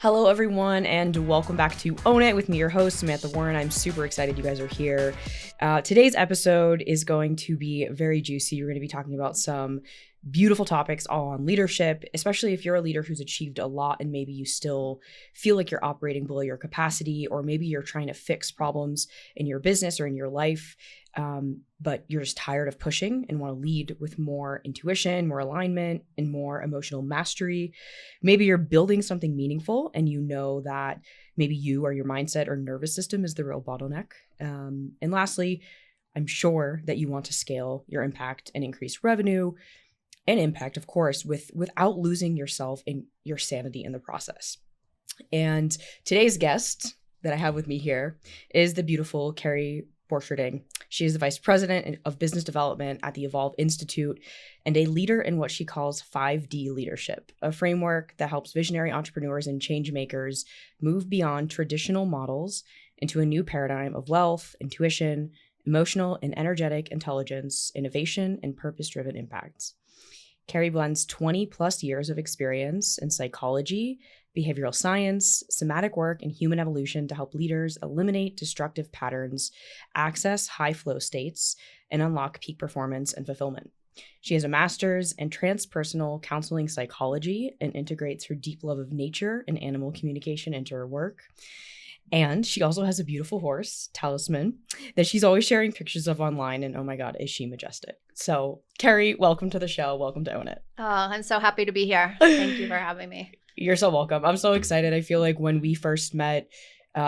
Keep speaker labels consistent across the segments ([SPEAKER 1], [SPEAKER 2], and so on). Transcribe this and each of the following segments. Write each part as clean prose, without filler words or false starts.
[SPEAKER 1] Hello, everyone, and welcome back to Own It with me, your host, Samantha Warren. I'm super excited you guys are here. Today's episode is going to be very juicy. We're going to be talking about some beautiful topics all on leadership, especially if you're a leader who's achieved a lot and maybe you still feel like you're operating below your capacity, or maybe you're trying to fix problems in your business or in your life, but you're just tired of pushing and want to lead with more intuition, more alignment, and more emotional mastery. Maybe you're building something meaningful and you know that maybe you or your mindset or nervous system is the real bottleneck. And lastly, I'm sure that you want to scale your impact and increase revenue and impact, of course, without losing yourself and your sanity in the process. And today's guest that I have with me here is the beautiful Kerry Borcherding. She is the Vice President of Business Development at the Evolve Institute and a leader in what she calls 5D leadership, a framework that helps visionary entrepreneurs and change makers move beyond traditional models into a new paradigm of wealth, intuition, emotional and energetic intelligence, innovation, and purpose-driven impacts. Kerry blends 20 plus years of experience in psychology, behavioral science, somatic work, and human evolution to help leaders eliminate destructive patterns, access high flow states, and unlock peak performance and fulfillment. She has a master's in transpersonal counseling psychology and integrates her deep love of nature and animal communication into her work. And she also has a beautiful horse, Talisman, that she's always sharing pictures of online. And oh my God, is she majestic. So Kerry, welcome to the show. Welcome to Own It.
[SPEAKER 2] Oh, I'm so happy to be here. Thank you for having me.
[SPEAKER 1] You're so welcome. I'm so excited. I feel like when we first met,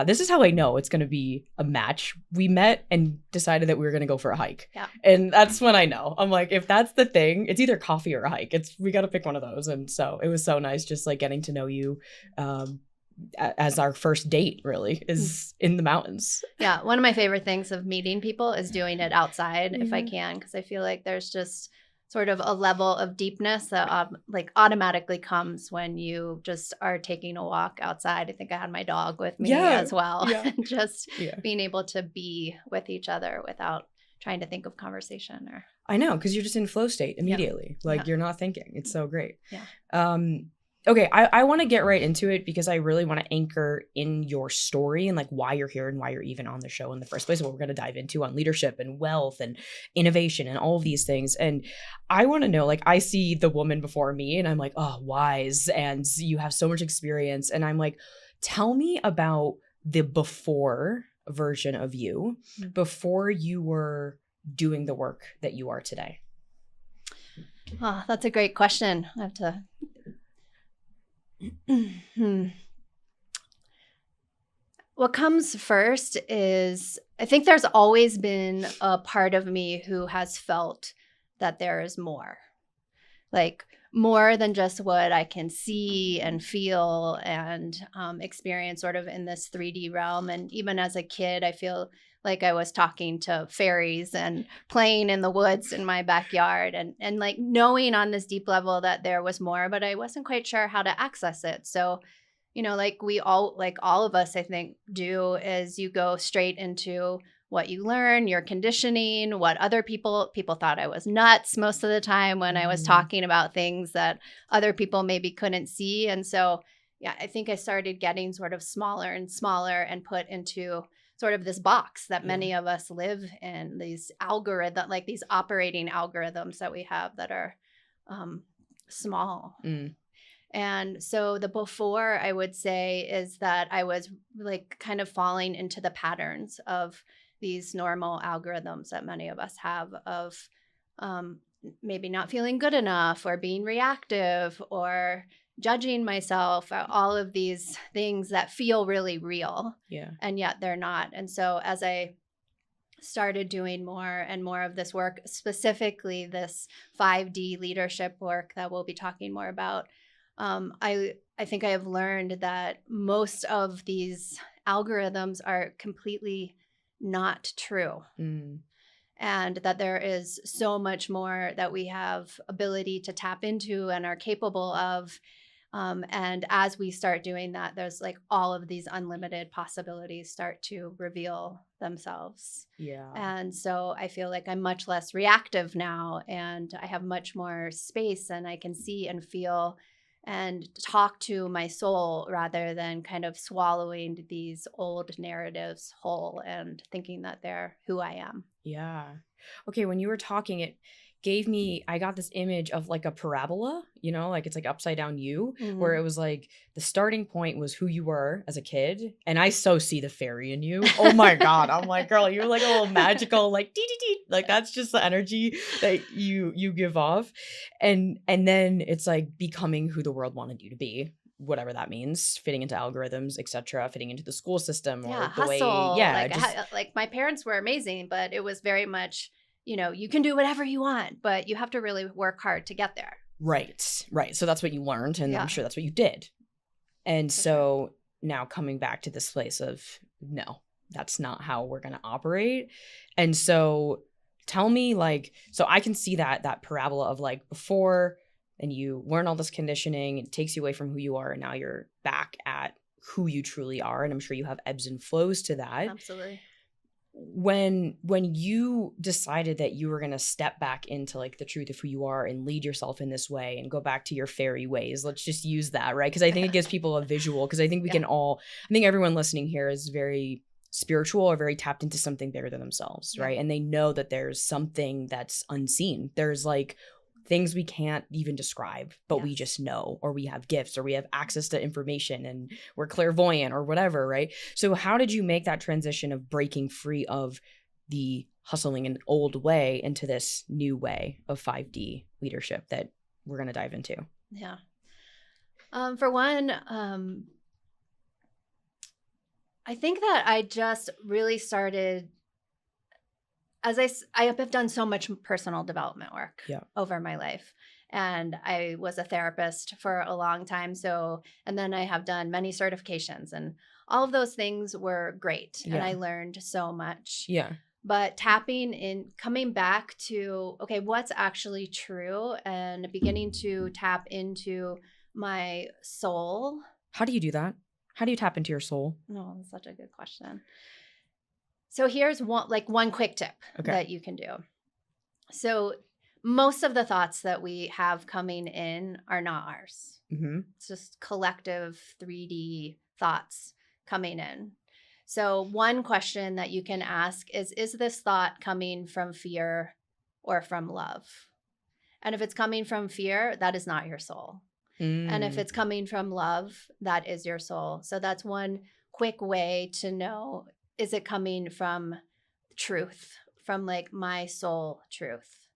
[SPEAKER 1] this is how I know it's going to be a match. We met and decided that we were going to go for a hike.
[SPEAKER 2] Yeah.
[SPEAKER 1] And that's when I know. I'm like, if that's the thing, it's either coffee or a hike. We got to pick one of those. And so it was so nice just like getting to know you as our first date really is in the mountains.
[SPEAKER 2] Yeah. One of my favorite things of meeting people is doing it outside if I can, because I feel like there's just sort of a level of deepness that like automatically comes when you just are taking a walk outside. I think I had my dog with me as well.
[SPEAKER 1] Yeah.
[SPEAKER 2] Just being able to be with each other without trying to think of conversation or.
[SPEAKER 1] I know, because you're just in flow state immediately. Like you're not thinking. It's so great.
[SPEAKER 2] Yeah.
[SPEAKER 1] Okay, I want to get right into it because I really want to anchor in your story and like why you're here and why you're even on the show in the first place. What we're going to dive into on leadership and wealth and innovation and all of these things. And I want to know, like, I see the woman before me and I'm like, oh, wise. And you have so much experience. And I'm like, tell me about the before version of you before you were doing the work that you are today.
[SPEAKER 2] Oh, that's a great question. I have to... What comes first is I think there's always been a part of me who has felt that there is more, like more than just what I can see and feel and experience sort of in this 3D realm. And even as a kid, I feel like I was talking to fairies and playing in the woods in my backyard and like knowing on this deep level that there was more, but I wasn't quite sure how to access it. So, you know, like all of us, I think, do is you go straight into what you learn, your conditioning, what other people thought I was nuts most of the time when I was talking about things that other people maybe couldn't see. And so, yeah, I think I started getting sort of smaller and smaller and put into sort of this box that many of us live in, these like these operating algorithms that we have that are small. And so the before, I would say, is that I was like kind of falling into the patterns of these normal algorithms that many of us have of maybe not feeling good enough or being reactive or judging myself, all of these things that feel really real.
[SPEAKER 1] Yeah.
[SPEAKER 2] And yet they're not. And so as I started doing more and more of this work, specifically this 5D leadership work that we'll be talking more about, I think I have learned that most of these algorithms are completely not true. And that there is so much more that we have ability to tap into and are capable of. And as we start doing that, there's like all of these unlimited possibilities start to reveal themselves.
[SPEAKER 1] Yeah.
[SPEAKER 2] And so I feel like I'm much less reactive now, and I have much more space, and I can see and feel and talk to my soul rather than kind of swallowing these old narratives whole and thinking that they're who I am.
[SPEAKER 1] Yeah. Okay, when you were talking, I got this image of like a parabola, like it's like upside down U, where it was like the starting point was who you were as a kid. And I so see the fairy in you. Oh my God. I'm like, girl, you're like a little magical, like dee dee dee. Like that's just the energy that you give off. And then it's like becoming who the world wanted you to be. Whatever that means, fitting into algorithms, etc., fitting into the school system or the
[SPEAKER 2] hustle.
[SPEAKER 1] way,
[SPEAKER 2] Like my parents were amazing, but it was very much, you can do whatever you want, but you have to really work hard to get there.
[SPEAKER 1] Right. So that's what you learned, and I'm sure that's what you did. And so now coming back to this place of, no, that's not how we're going to operate. And so tell me, like, so I can see that parabola of like before, and you learn all this conditioning, it takes you away from who you are, and now you're back at who you truly are. And I'm sure you have ebbs and flows to that.
[SPEAKER 2] Absolutely.
[SPEAKER 1] When you decided that you were going to step back into like the truth of who you are and lead yourself in this way and go back to your fairy ways, let's just use that, right? Because I think it gives people a visual, because I think we can all, I think everyone listening here is very spiritual or very tapped into something bigger than themselves, right? And they know that there's something that's unseen. There's like things we can't even describe, but we just know, or we have gifts, or we have access to information, and we're clairvoyant or whatever, right? So how did you make that transition of breaking free of the hustling an old way into this new way of 5D leadership that we're going to dive into?
[SPEAKER 2] Yeah. For one, I think that I just really started, as I have done so much personal development work over my life. And I was a therapist for a long time. And then I have done many certifications, and all of those things were great. And I learned so much.
[SPEAKER 1] Yeah.
[SPEAKER 2] But coming back to, okay, what's actually true, and beginning to tap into my soul.
[SPEAKER 1] How do you do that? How do you tap into your soul?
[SPEAKER 2] No, that's such a good question. So here's one quick tip that you can do. So most of the thoughts that we have coming in are not ours. Mm-hmm. It's just collective 3D thoughts coming in. So one question that you can ask is this thought coming from fear or from love? And if it's coming from fear, that is not your soul. And if it's coming from love, that is your soul. So that's one quick way to know, is it coming from truth, from like my soul truth?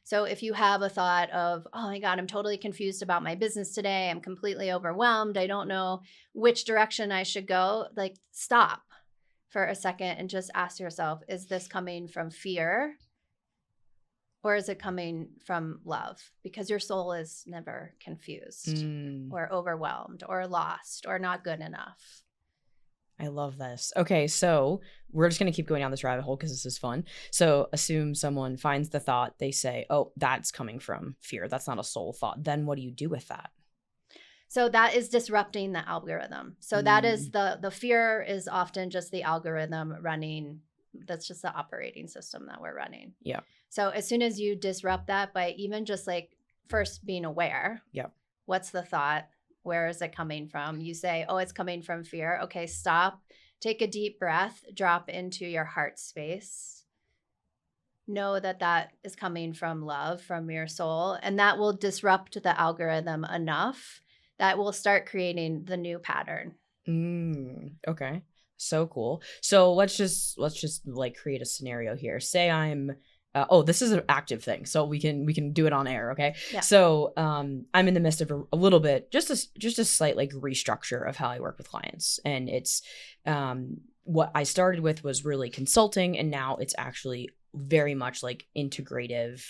[SPEAKER 2] So if you have a thought of, oh my God, I'm totally confused about my business today, I'm completely overwhelmed, I don't know which direction I should go, like stop for a second and just ask yourself, is this coming from fear or is it coming from love? Because your soul is never confused or overwhelmed or lost or not good enough.
[SPEAKER 1] I love this. Okay, so we're just going to keep going down this rabbit hole because this is fun. So assume someone finds the thought, they say, oh, that's coming from fear. That's not a soul thought. Then what do you do with that?
[SPEAKER 2] So that is disrupting the algorithm. So that is the fear is often just the algorithm running. That's just the operating system that we're running.
[SPEAKER 1] Yeah.
[SPEAKER 2] So as soon as you disrupt that by even just like first being aware.
[SPEAKER 1] Yeah.
[SPEAKER 2] What's the thought? Where is it coming from? You say, oh, it's coming from fear. Okay, stop. Take a deep breath. Drop into your heart space. Know that that is coming from love, from your soul. And that will disrupt the algorithm enough that will start creating the new pattern.
[SPEAKER 1] Okay. So cool. So let's just like create a scenario here. Say I'm this is an active thing, so we can do it on air, okay?
[SPEAKER 2] Yeah.
[SPEAKER 1] So I'm in the midst of a little bit, just a slight like restructure of how I work with clients, and it's what I started with was really consulting, and now it's actually very much like integrative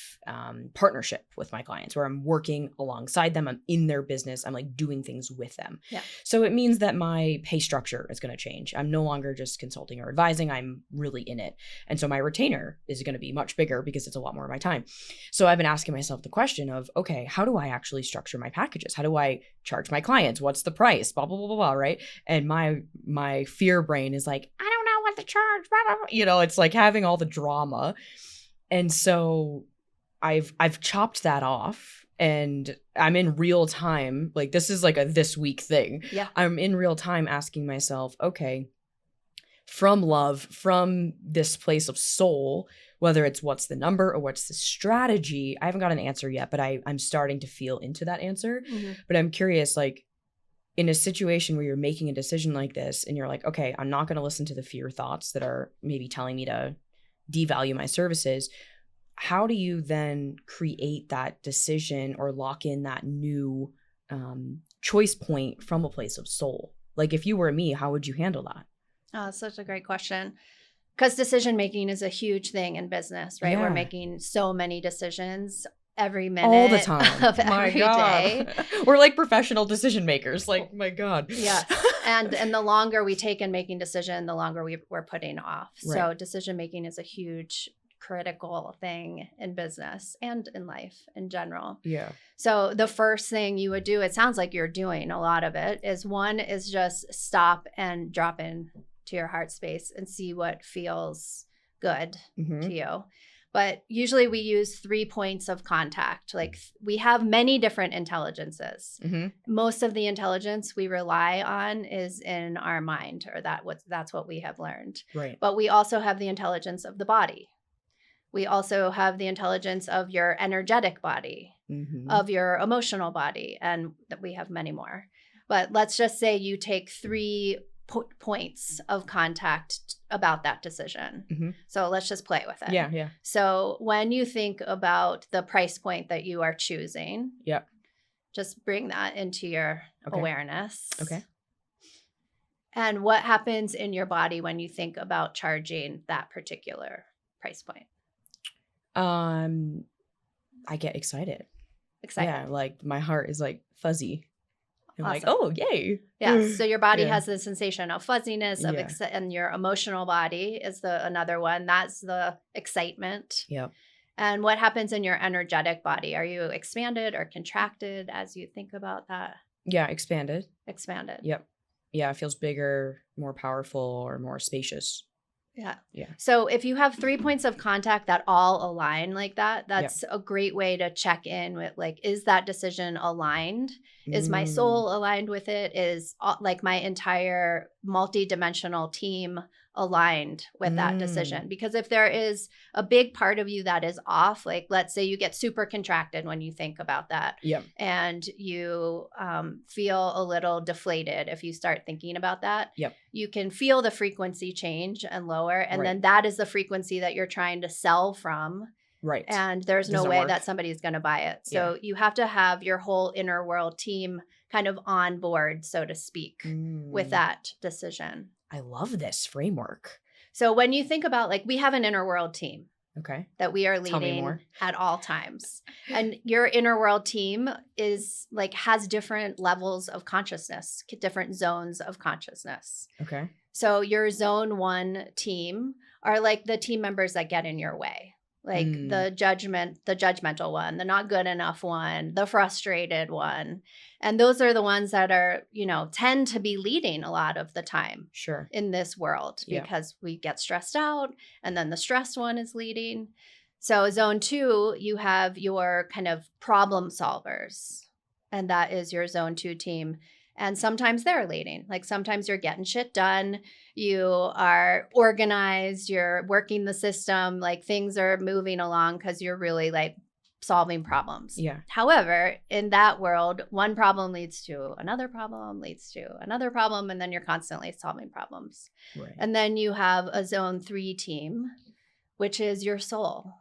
[SPEAKER 1] partnership with my clients, where I'm working alongside them. I'm in their business. I'm like doing things with them.
[SPEAKER 2] Yeah.
[SPEAKER 1] So it means that my pay structure is going to change. I'm no longer just consulting or advising. I'm really in it. And so my retainer is going to be much bigger because it's a lot more of my time. So I've been asking myself the question of, okay, how do I actually structure my packages? How do I charge my clients? What's the price? Blah, blah, blah, blah, blah, right? And my fear brain is like, I don't know what to charge, blah, blah, blah. You know, it's like having all the drama. And so I've chopped that off, And I'm in real time, like this is like a this week thing.
[SPEAKER 2] Yeah.
[SPEAKER 1] I'm in real time asking myself, okay, from love, from this place of soul, whether it's what's the number or what's the strategy, I haven't got an answer yet, but I'm starting to feel into that answer.
[SPEAKER 2] Mm-hmm.
[SPEAKER 1] But I'm curious, like in a situation where you're making a decision like this and you're like, okay, I'm not going to listen to the fear thoughts that are maybe telling me to devalue my services. How do you then create that decision or lock in that new choice point from a place of soul? Like if you were me, how would you handle that?
[SPEAKER 2] Oh, that's such a great question. Because decision making is a huge thing in business, right?
[SPEAKER 1] Yeah.
[SPEAKER 2] We're making so many decisions every minute
[SPEAKER 1] All the time.
[SPEAKER 2] of
[SPEAKER 1] My
[SPEAKER 2] every
[SPEAKER 1] God.
[SPEAKER 2] day.
[SPEAKER 1] We're like professional decision makers. Like, my God.
[SPEAKER 2] Yes. And the longer we take in making decision, the longer we're putting off.
[SPEAKER 1] Right.
[SPEAKER 2] So decision making is a huge critical thing in business and in life in general.
[SPEAKER 1] Yeah.
[SPEAKER 2] So the first thing you would do, it sounds like you're doing a lot of it, is one is just stop and drop in to your heart space and see what feels good to you. But usually we use 3 points of contact. Like we have many different intelligences. Most of the intelligence we rely on is in our mind, or that's what we have learned.
[SPEAKER 1] Right.
[SPEAKER 2] But we also have the intelligence of the body. We also have the intelligence of your energetic body, of your emotional body, and we have many more. But let's just say you take 3 points of contact about that decision. So let's just play with it.
[SPEAKER 1] Yeah.
[SPEAKER 2] So when you think about the price point that you are choosing, just bring that into your awareness.
[SPEAKER 1] Okay.
[SPEAKER 2] And what happens in your body when you think about charging that particular price point?
[SPEAKER 1] I get excited. Yeah, like my heart is like fuzzy. I'm like, oh, yay.
[SPEAKER 2] Yeah. So your body has the sensation of fuzziness, of and your emotional body is another one. That's the excitement.
[SPEAKER 1] Yep.
[SPEAKER 2] And what happens in your energetic body? Are you expanded or contracted as you think about that?
[SPEAKER 1] Yeah, expanded.
[SPEAKER 2] Expanded.
[SPEAKER 1] Yep. Yeah, it feels bigger, more powerful, or more spacious.
[SPEAKER 2] Yeah.
[SPEAKER 1] Yeah.
[SPEAKER 2] So if you have 3 points of contact that all align like that, that's a great way to check in with, like, is that decision aligned? Is my soul aligned with it? Is like my entire multidimensional team aligned with that decision? Because if there is a big part of you that is off, like let's say you get super contracted when you think about that, and you feel a little deflated if you start thinking about that, you can feel the frequency change and lower, and then that is the frequency that you're trying to sell from.
[SPEAKER 1] Right.
[SPEAKER 2] And there's no way that somebody's going to buy it. So you have to have your whole inner world team kind of on board, so to speak, with that decision.
[SPEAKER 1] I love this framework.
[SPEAKER 2] So when you think about, like, we have an inner world team.
[SPEAKER 1] Okay.
[SPEAKER 2] That we are leading at all times. And your inner world team is like, has different levels of consciousness, different zones of consciousness.
[SPEAKER 1] Okay.
[SPEAKER 2] So your zone 1 team are like the team members that get in your way. Like the judgmental one, the not good enough one, the frustrated one. And those are the ones that are, tend to be leading a lot of the time in this world, because we get stressed out, and then the stressed one is leading. So zone 2, you have your kind of problem solvers, and that is your zone 2 team. And sometimes they're leading. Like sometimes you're getting shit done. You are organized. You're working the system. Like things are moving along because you're really like solving problems.
[SPEAKER 1] Yeah.
[SPEAKER 2] However, in that world, one problem leads to another problem, leads to another problem, and then you're constantly solving problems.
[SPEAKER 1] Right.
[SPEAKER 2] And then you have a zone 3 team, which is your soul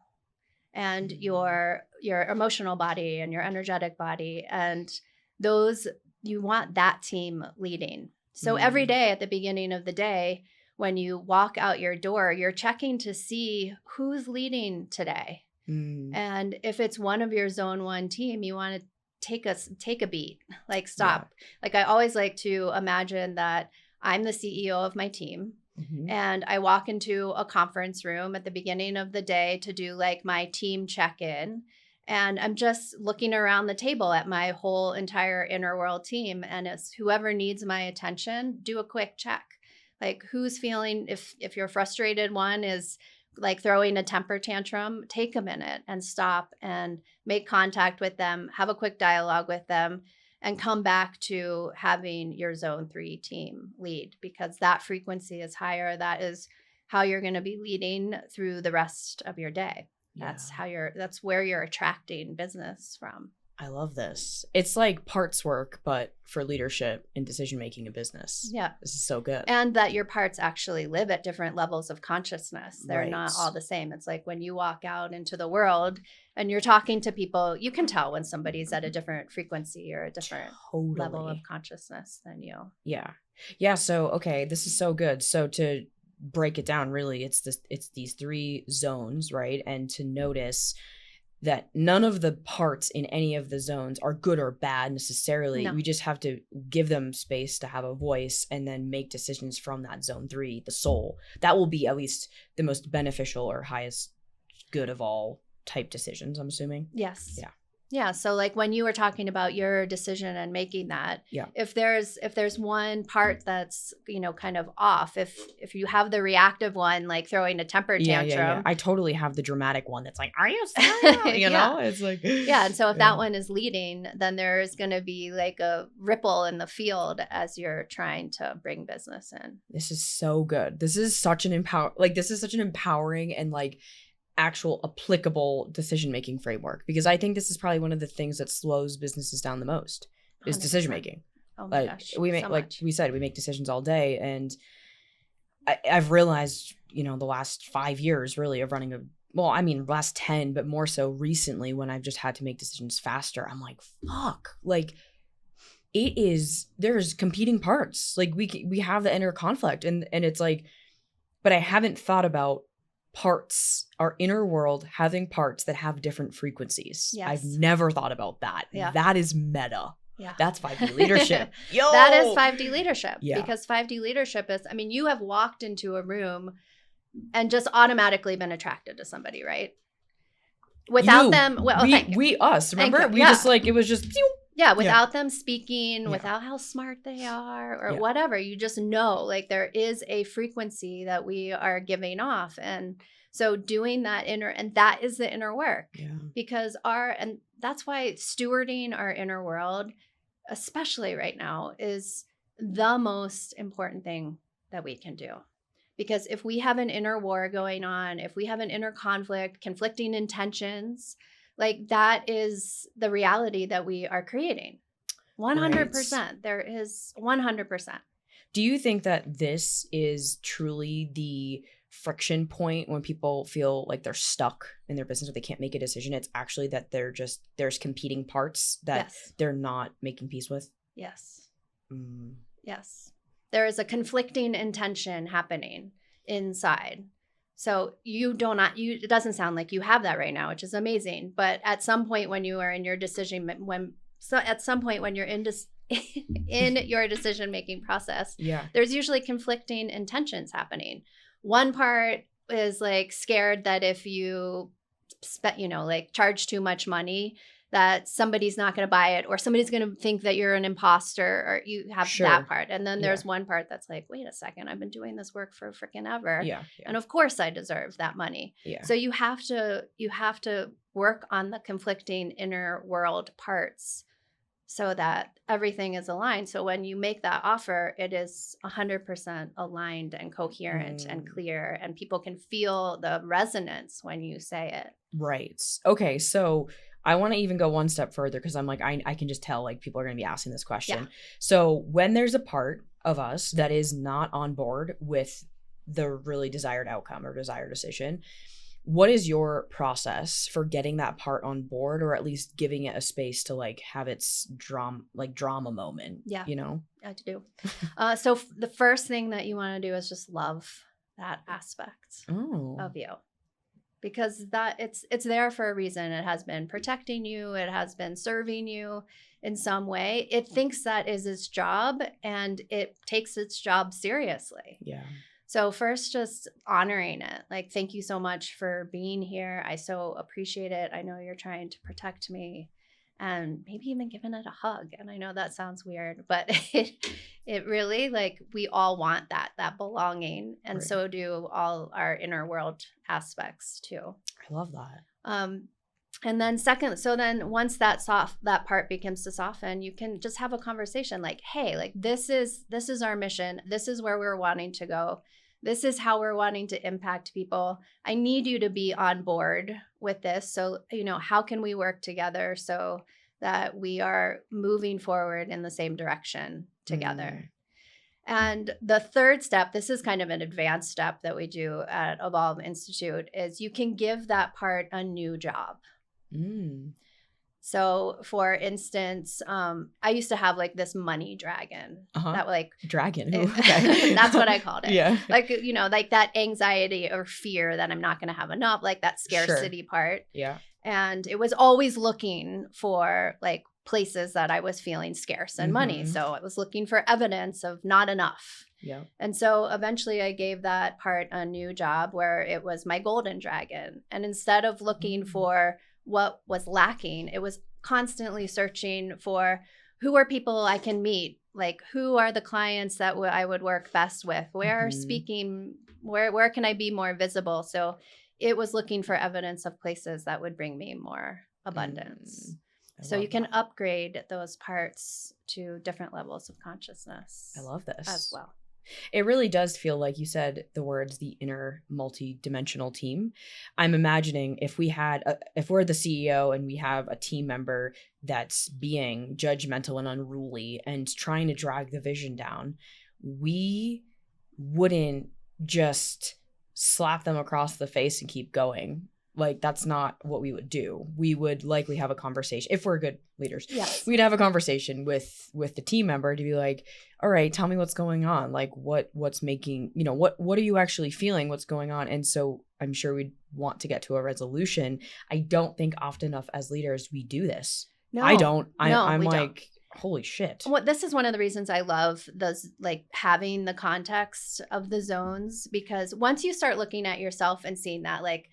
[SPEAKER 2] and your emotional body and your energetic body. And those, you want that team leading. So every day at the beginning of the day, when you walk out your door, you're checking to see who's leading today. And if it's one of your zone 1 team, you want to take a beat, like stop. Like I always like to imagine that I'm the CEO of my team. And I walk into a conference room at the beginning of the day to do like my team check-in. And I'm just looking around the table at my whole entire inner world team. And it's whoever needs my attention, do a quick check. Like who's feeling, if your frustrated one is like throwing a temper tantrum, take a minute and stop and make contact with them, have a quick dialogue with them, and come back to having your zone 3 team lead, because that frequency is higher. That is how you're going to be leading through the rest of your day. That's where you're attracting business from.
[SPEAKER 1] I love this. It's like parts work, but for leadership and decision making in business.
[SPEAKER 2] Yeah.
[SPEAKER 1] This is so good.
[SPEAKER 2] And that your parts actually live at different levels of consciousness. They're
[SPEAKER 1] Right.
[SPEAKER 2] not all the same. It's like when you walk out into the world and you're talking to people, you can tell when somebody's at a different frequency or a different level of consciousness than you.
[SPEAKER 1] Yeah. Yeah. So, okay, this is so good. So to break it down, really, it's these 3 zones, right? And to notice that none of the parts in any of the zones are good or bad necessarily.
[SPEAKER 2] No.
[SPEAKER 1] We just have to give them space to have a voice and then make decisions from that zone 3, the soul. That will be at least the most beneficial or highest good of all type decisions, I'm assuming.
[SPEAKER 2] Yes.
[SPEAKER 1] Yeah.
[SPEAKER 2] Yeah. So like when you were talking about your decision and making that, if there's one part that's, kind of off, if you have the reactive one, like throwing a temper tantrum.
[SPEAKER 1] Yeah. I totally have the dramatic one that's like, are you serious? You know, it's like.
[SPEAKER 2] Yeah. And so if that one is leading, then there's going to be like a ripple in the field as you're trying to bring business in.
[SPEAKER 1] This is so good. This is such an empowering and like actual applicable decision-making framework, because I think this is probably one of the things that slows businesses down the most is
[SPEAKER 2] 100%.
[SPEAKER 1] decision-making.
[SPEAKER 2] Oh my gosh.
[SPEAKER 1] We make, like we said, we make decisions all day. And I've realized, the last 5 years really of running last 10, but more so recently when I've just had to make decisions faster, I'm like, fuck, like there's competing parts. Like we have the inner conflict and it's like, but I haven't thought about parts, our inner world having parts that have different frequencies.
[SPEAKER 2] Yes.
[SPEAKER 1] I've never thought about that.
[SPEAKER 2] Yeah.
[SPEAKER 1] That is meta.
[SPEAKER 2] Yeah.
[SPEAKER 1] That's 5D leadership. Yo!
[SPEAKER 2] That is 5D leadership.
[SPEAKER 1] Yeah.
[SPEAKER 2] Because 5D leadership is, you have walked into a room and just automatically been attracted to somebody, right? Without them, thank you.
[SPEAKER 1] Us, remember? We just like, it was just.
[SPEAKER 2] Yeah, without them speaking, without how smart they are or whatever, you just know like there is a frequency that we are giving off. And so doing that and that is the inner work, because and that's why stewarding our inner world, especially right now, is the most important thing that we can do. Because if we have an inner war going on, if we have an inner conflict, conflicting intentions, like that is the reality that we are creating. 100%. Right. There is 100%.
[SPEAKER 1] Do you think that this is truly the friction point when people feel like they're stuck in their business or they can't make a decision? It's actually that there's competing parts that they're not making peace with?
[SPEAKER 2] Yes. Yes. There is a conflicting intention happening inside. So it doesn't sound like you have that right now, which is amazing. But at some point when you are in your decision, in your decision-making process, there's usually conflicting intentions happening. One part is like scared that if you charge too much money, that somebody's not going to buy it, or somebody's going to think that you're an imposter, or you have that part. And then there's one part that's like, wait a second, I've been doing this work for freaking ever. And of course I deserve that money. So you have to work on the conflicting inner world parts so that everything is aligned. So when you make that offer, it is 100% aligned and coherent and clear, and people can feel the resonance when you say it.
[SPEAKER 1] Right. Okay. So I want to even go one step further, because I'm like, I can just tell like people are going to be asking this question. Yeah. So when there's a part of us that is not on board with the really desired outcome or desired decision, what is your process for getting that part on board, or at least giving it a space to like have its drama moment?
[SPEAKER 2] Yeah. I do.
[SPEAKER 1] So
[SPEAKER 2] the first thing that you want to do is just love that aspect of you. Because it's there for a reason. It has been protecting you. It has been serving you in some way. It thinks that is its job, and it takes its job seriously.
[SPEAKER 1] Yeah.
[SPEAKER 2] So first, just honoring it. Like, thank you so much for being here. I so appreciate it. I know you're trying to protect me. and maybe even giving it a hug. And I know that sounds weird, but it really, like, we all want that belonging. And
[SPEAKER 1] Right.
[SPEAKER 2] so do all our inner world aspects too.
[SPEAKER 1] I love that.
[SPEAKER 2] And then then once that part begins to soften, you can just have a conversation like, hey, like this is our mission. This is where we're wanting to go. This is how we're wanting to impact people. I need you to be on board with this. So, how can we work together so that we are moving forward in the same direction together? And the third step, this is kind of an advanced step that we do at Evolve Institute, is you can give that part a new job. So, for instance, I used to have like this money dragon. That
[SPEAKER 1] dragon. Okay.
[SPEAKER 2] That's what I called it.
[SPEAKER 1] Yeah.
[SPEAKER 2] Like, like that anxiety or fear that I'm not going to have enough, like that scarcity part.
[SPEAKER 1] Yeah.
[SPEAKER 2] And it was always looking for like places that I was feeling scarce and money. So I was looking for evidence of not enough.
[SPEAKER 1] Yeah.
[SPEAKER 2] And so eventually I gave that part a new job where it was my golden dragon. And instead of looking for what was lacking, it was constantly searching for who are people I can meet, like who are the clients that I would work best with, where where can I be more visible? So it was looking for evidence of places that would bring me more abundance. So you can upgrade those parts to different levels of consciousness.
[SPEAKER 1] I love this
[SPEAKER 2] as well.
[SPEAKER 1] It really does feel like you said the words, the inner multi-dimensional team. I'm imagining if we're the CEO and we have a team member that's being judgmental and unruly and trying to drag the vision down, we wouldn't just slap them across the face and keep going. Like, that's not what we would do. We would likely have a conversation. If we're good leaders,
[SPEAKER 2] yes,
[SPEAKER 1] we'd have a conversation with the team member to be like, all right, tell me what's going on. Like, what's making, what are you actually feeling? What's going on? And so I'm sure we'd want to get to a resolution. I don't think often enough as leaders we do this. No, I don't. I'm like, don't. Holy shit.
[SPEAKER 2] This is one of the reasons I love those, like having the context of the zones, because once you start looking at yourself and seeing that, like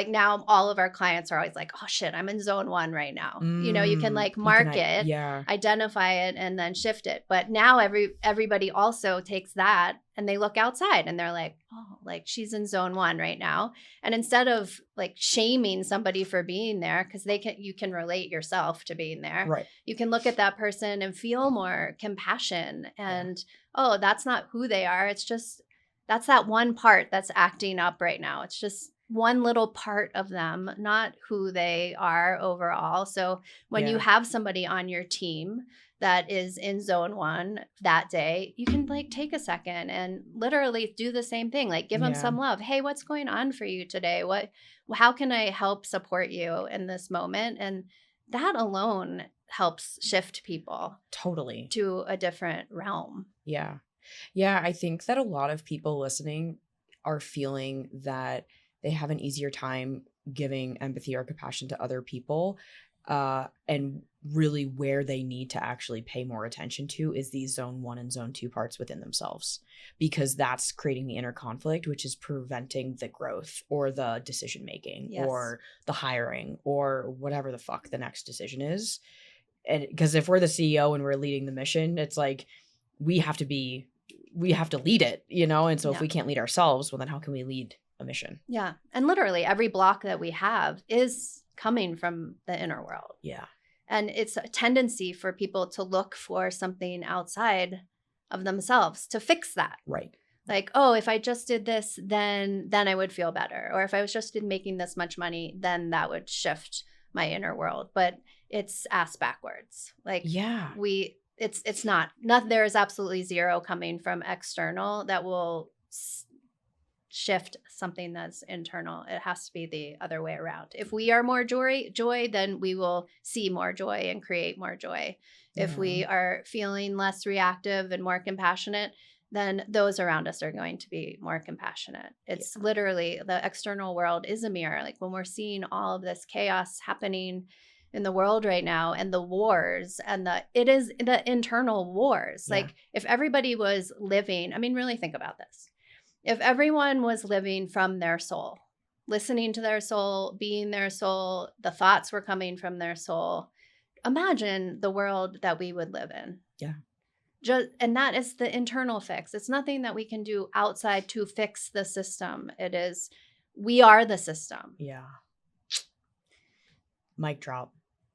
[SPEAKER 2] now all of our clients are always like, oh shit, I'm in zone 1 right now. You can like mark it, identify it, and then shift it. But now everybody also takes that and they look outside and they're like, oh, like she's in zone 1 right now. And instead of like shaming somebody for being there, because you can relate yourself to being there.
[SPEAKER 1] Right.
[SPEAKER 2] You can look at that person and feel more compassion and, oh, that's not who they are. It's just, that's that one part that's acting up right now. It's just one little part of them, not who they are overall. So when you have somebody on your team that is in zone 1 that day, you can like take a second and literally do the same thing. Like give them some love. Hey, what's going on for you today? How can I help support you in this moment? And that alone helps shift people
[SPEAKER 1] totally
[SPEAKER 2] to a different realm.
[SPEAKER 1] Yeah. I think that a lot of people listening are feeling that they have an easier time giving empathy or compassion to other people. And really where they need to actually pay more attention to is these zone 1 and zone 2 parts within themselves, because that's creating the inner conflict, which is preventing the growth or the decision making or the hiring or whatever the fuck the next decision is. And because if we're the CEO and we're leading the mission, it's like we have to lead it, and so if we can't lead ourselves, well then how can we lead a mission?
[SPEAKER 2] Yeah. And literally every block that we have is coming from the inner world.
[SPEAKER 1] Yeah.
[SPEAKER 2] And it's a tendency for people to look for something outside of themselves to fix that.
[SPEAKER 1] Right.
[SPEAKER 2] Like, oh, if I just did this, then I would feel better. Or if I was just making this much money, then that would shift my inner world. But it's ass backwards. Like, it's not, there is absolutely zero coming from external that will shift something that's internal. It has to be the other way around. If we are more joy, then we will see more joy and create more joy. If we are feeling less reactive and more compassionate, then those around us are going to be more compassionate. It's literally, the external world is a mirror. Like when we're seeing all of this chaos happening in the world right now and the wars and it is the internal wars. Like if everybody was living, I mean, really think about this. If everyone was living from their soul, listening to their soul, being their soul, the thoughts were coming from their soul, imagine the world that we would live in.
[SPEAKER 1] Yeah.
[SPEAKER 2] And that is the internal fix. It's nothing that we can do outside to fix the system. It is, we are the system.
[SPEAKER 1] Yeah. Mic drop.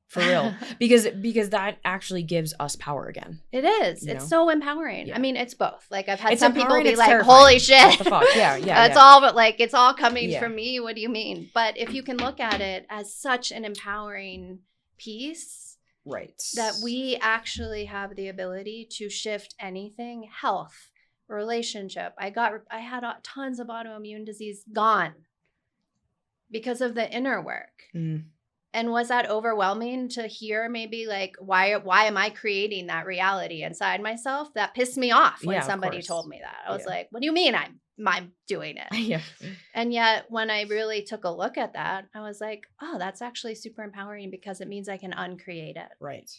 [SPEAKER 1] For real. Because that actually gives us power again.
[SPEAKER 2] It is.
[SPEAKER 1] You
[SPEAKER 2] It's
[SPEAKER 1] know?
[SPEAKER 2] so empowering.
[SPEAKER 1] Yeah.
[SPEAKER 2] I mean, it's both. Like I've had
[SPEAKER 1] It's
[SPEAKER 2] some people
[SPEAKER 1] empowering,
[SPEAKER 2] be
[SPEAKER 1] it's
[SPEAKER 2] like,
[SPEAKER 1] terrifying.
[SPEAKER 2] holy shit.
[SPEAKER 1] What the fuck? Yeah.
[SPEAKER 2] It's all but like, it's all coming
[SPEAKER 1] Yeah.
[SPEAKER 2] from me. What do you mean? But if you can look at it as such an empowering piece,
[SPEAKER 1] Right.
[SPEAKER 2] that we actually have the ability to shift anything, health, relationship. I had tons of autoimmune disease gone because of the inner work.
[SPEAKER 1] Mm.
[SPEAKER 2] And was that overwhelming to hear? Maybe like, why am I creating that reality inside myself? That pissed me off when somebody told me that. I was like, what do you mean I'm doing it?
[SPEAKER 1] Yeah.
[SPEAKER 2] And yet when I really took a look at that, I was like, oh, that's actually super empowering because it means I can uncreate it.
[SPEAKER 1] Right.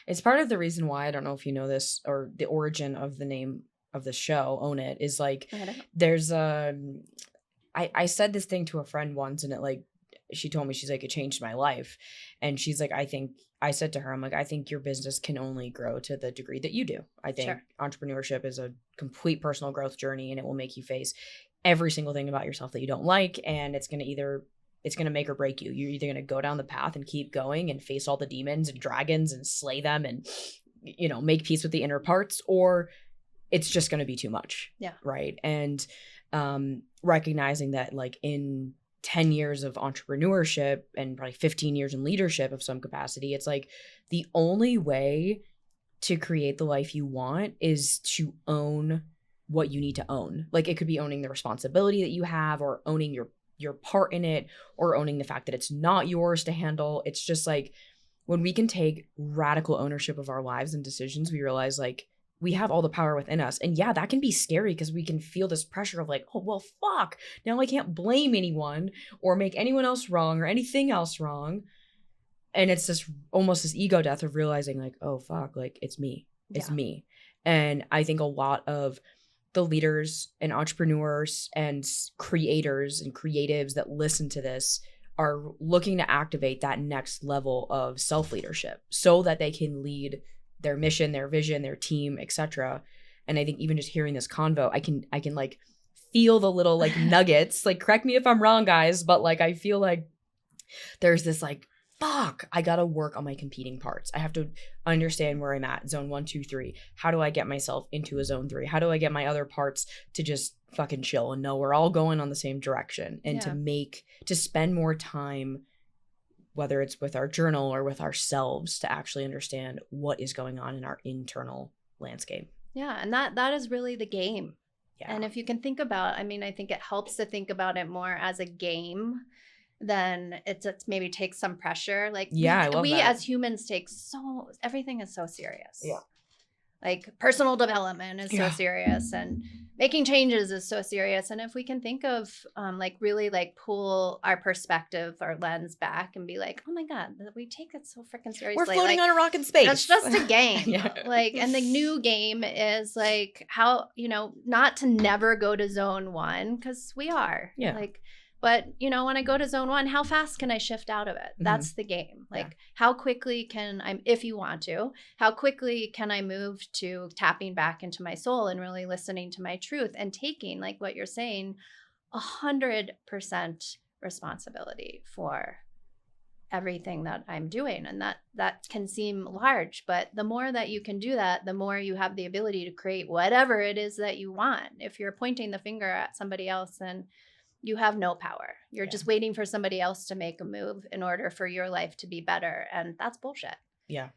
[SPEAKER 1] It's part of the reason why, I don't know if you know this, or the origin of the name of the show, Own It, is like, there's I said this thing to a friend once, and it like, she told me, she's like, it changed my life. And she's like, I said to her, I'm like, I think your business can only grow to the degree that you do. I think entrepreneurship is a complete personal growth journey, and it will make you face every single thing about yourself that you don't like. And it's going to make or break you. You're either going to go down the path and keep going and face all the demons and dragons and slay them and, you know, make peace with the inner parts, or it's just going to be too much.
[SPEAKER 2] Yeah.
[SPEAKER 1] Right. And recognizing that, like, in 10 years of entrepreneurship and probably 15 years in leadership of some capacity, it's like the only way to create the life you want is to own what you need to own. Like, it could be owning the responsibility that you have, or owning your part in it, or owning the fact that it's not yours to handle. It's just like, when we can take radical ownership of our lives and decisions, we realize like we have all the power within us. And yeah, that can be scary because we can feel this pressure of like, oh, well, fuck, now I can't blame anyone or make anyone else wrong or anything else wrong. And it's this almost this ego death of realizing like, oh, fuck, like it's me. It's me. And I think a lot of the leaders and entrepreneurs and creators and creatives that listen to this are looking to activate that next level of self-leadership so that they can lead their mission, their vision, their team, etc. And I think even just hearing this convo, I can like feel the little like nuggets. Like, correct me if I'm wrong, guys, but like I feel like there's this like, fuck, I gotta work on my competing parts. I have to understand where I'm at, zone 1, 2, 3. How do I get myself into a zone 3? How do I get my other parts to just fucking chill and know we're all going on the same direction, and to spend more time, whether it's with our journal or with ourselves, to actually understand what is going on in our internal landscape.
[SPEAKER 2] Yeah, and that is really the game.
[SPEAKER 1] Yeah.
[SPEAKER 2] And if you can think about, I mean, I think it helps to think about it more as a game, then it's maybe takes some pressure. Like we as humans everything is so serious.
[SPEAKER 1] Yeah.
[SPEAKER 2] Like personal development is so serious, and making changes is so serious. And if we can think of like really like pull our perspective, our lens back and be like, oh my God, we take it so freaking seriously.
[SPEAKER 1] We're floating on a rock in space.
[SPEAKER 2] It's just a game. Like, and the new game is like how, you know, not to never go to zone 1, because we are.
[SPEAKER 1] Yeah.
[SPEAKER 2] Like, but, you know, when I go to zone 1, how fast can I shift out of it? That's the game. Like, how quickly can I, if you want to, how quickly can I move to tapping back into my soul and really listening to my truth and taking, like what you're saying, 100% responsibility for everything that I'm doing. And that can seem large, but the more that you can do that, the more you have the ability to create whatever it is that you want. If you're pointing the finger at somebody else, then you have no power. You're just waiting for somebody else to make a move in order for your life to be better. And that's bullshit. Yeah.